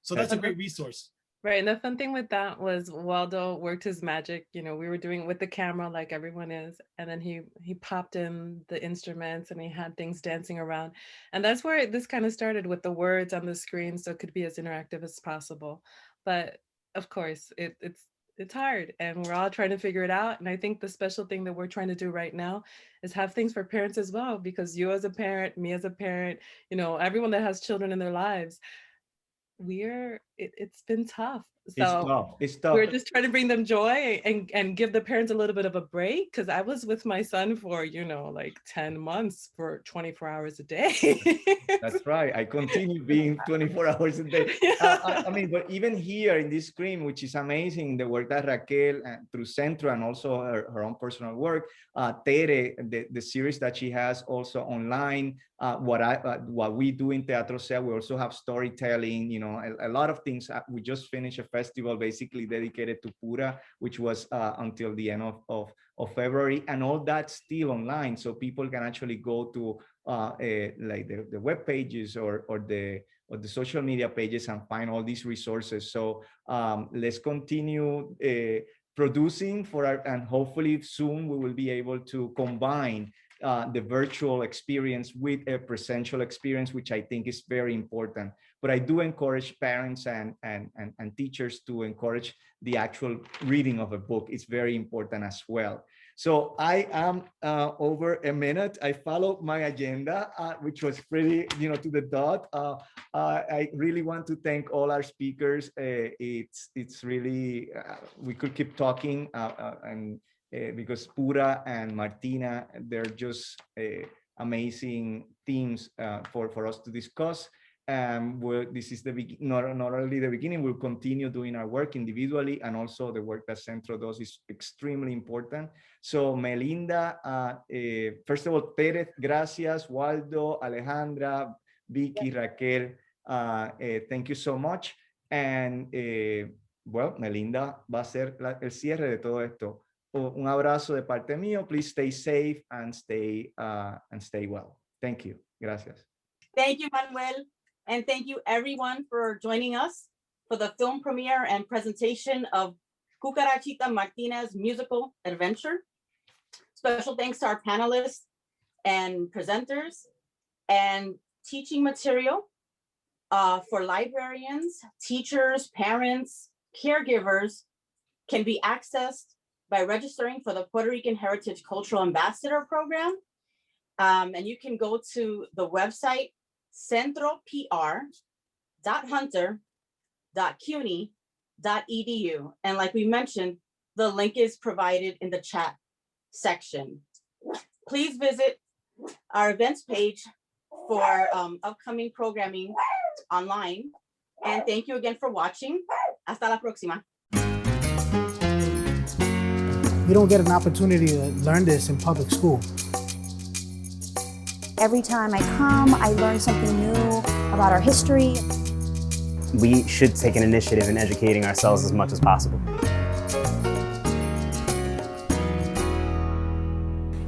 So that's a great resource. Right, and the fun thing with that was Waldo worked his magic. We were doing it with the camera like everyone is, and then he popped in the instruments and he had things dancing around. And that's where this kind of started, with the words on the screen, so it could be as interactive as possible. But of course, it's hard, and we're all trying to figure it out. And I think the special thing that we're trying to do right now is have things for parents as well, because you as a parent, me as a parent, everyone that has children in their lives, it's been tough. So it's tough. We're just trying to bring them joy and give the parents a little bit of a break, because I was with my son for, like 10 months for 24 hours a day. That's right. I continue being 24 hours a day. I mean, but even here in this screen, which is amazing, the work that Raquel through Centro and also her own personal work, Tere, the series that she has also online, what we do in Teatro Sea, we also have storytelling, a lot of things. We just finished a festival basically dedicated to Pura, which was until the end of February, and all that's still online, so people can actually go to like the web pages or the social media pages and find all these resources. So let's continue producing and hopefully soon we will be able to combine the virtual experience with a presential experience, which I think is very important. But I do encourage parents and teachers to encourage the actual reading of a book. It's very important as well. So I am over a minute. I followed my agenda, which was pretty, to the dot. I really want to thank all our speakers. It's really, we could keep talking because Pura and Martina, they're just amazing themes for us to discuss. This is not only the beginning, we'll continue doing our work individually, and also the work that Centro does is extremely important. So Melinda, first of all, Pérez, gracias, Waldo, Alejandra, Vicky, Raquel, thank you so much. And well, Melinda va a ser el cierre de todo esto. Un abrazo de parte mío. Please stay safe and stay well. Thank you. Gracias. Thank you, Manuel. And thank you everyone for joining us for the film premiere and presentation of Cucarachita Martina's musical adventure. Special thanks to our panelists and presenters, and teaching material for librarians, teachers, parents, caregivers can be accessed by registering for the Puerto Rican Heritage Cultural Ambassador Program. And you can go to the website centropr.hunter.cuny.edu. And like we mentioned, the link is provided in the chat section. Please visit our events page for upcoming programming online. And thank you again for watching. Hasta la próxima. You don't get an opportunity to learn this in public school. Every time I come, I learn something new about our history. We should take an initiative in educating ourselves as much as possible.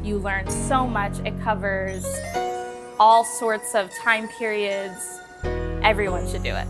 You learn so much. It covers all sorts of time periods. Everyone should do it.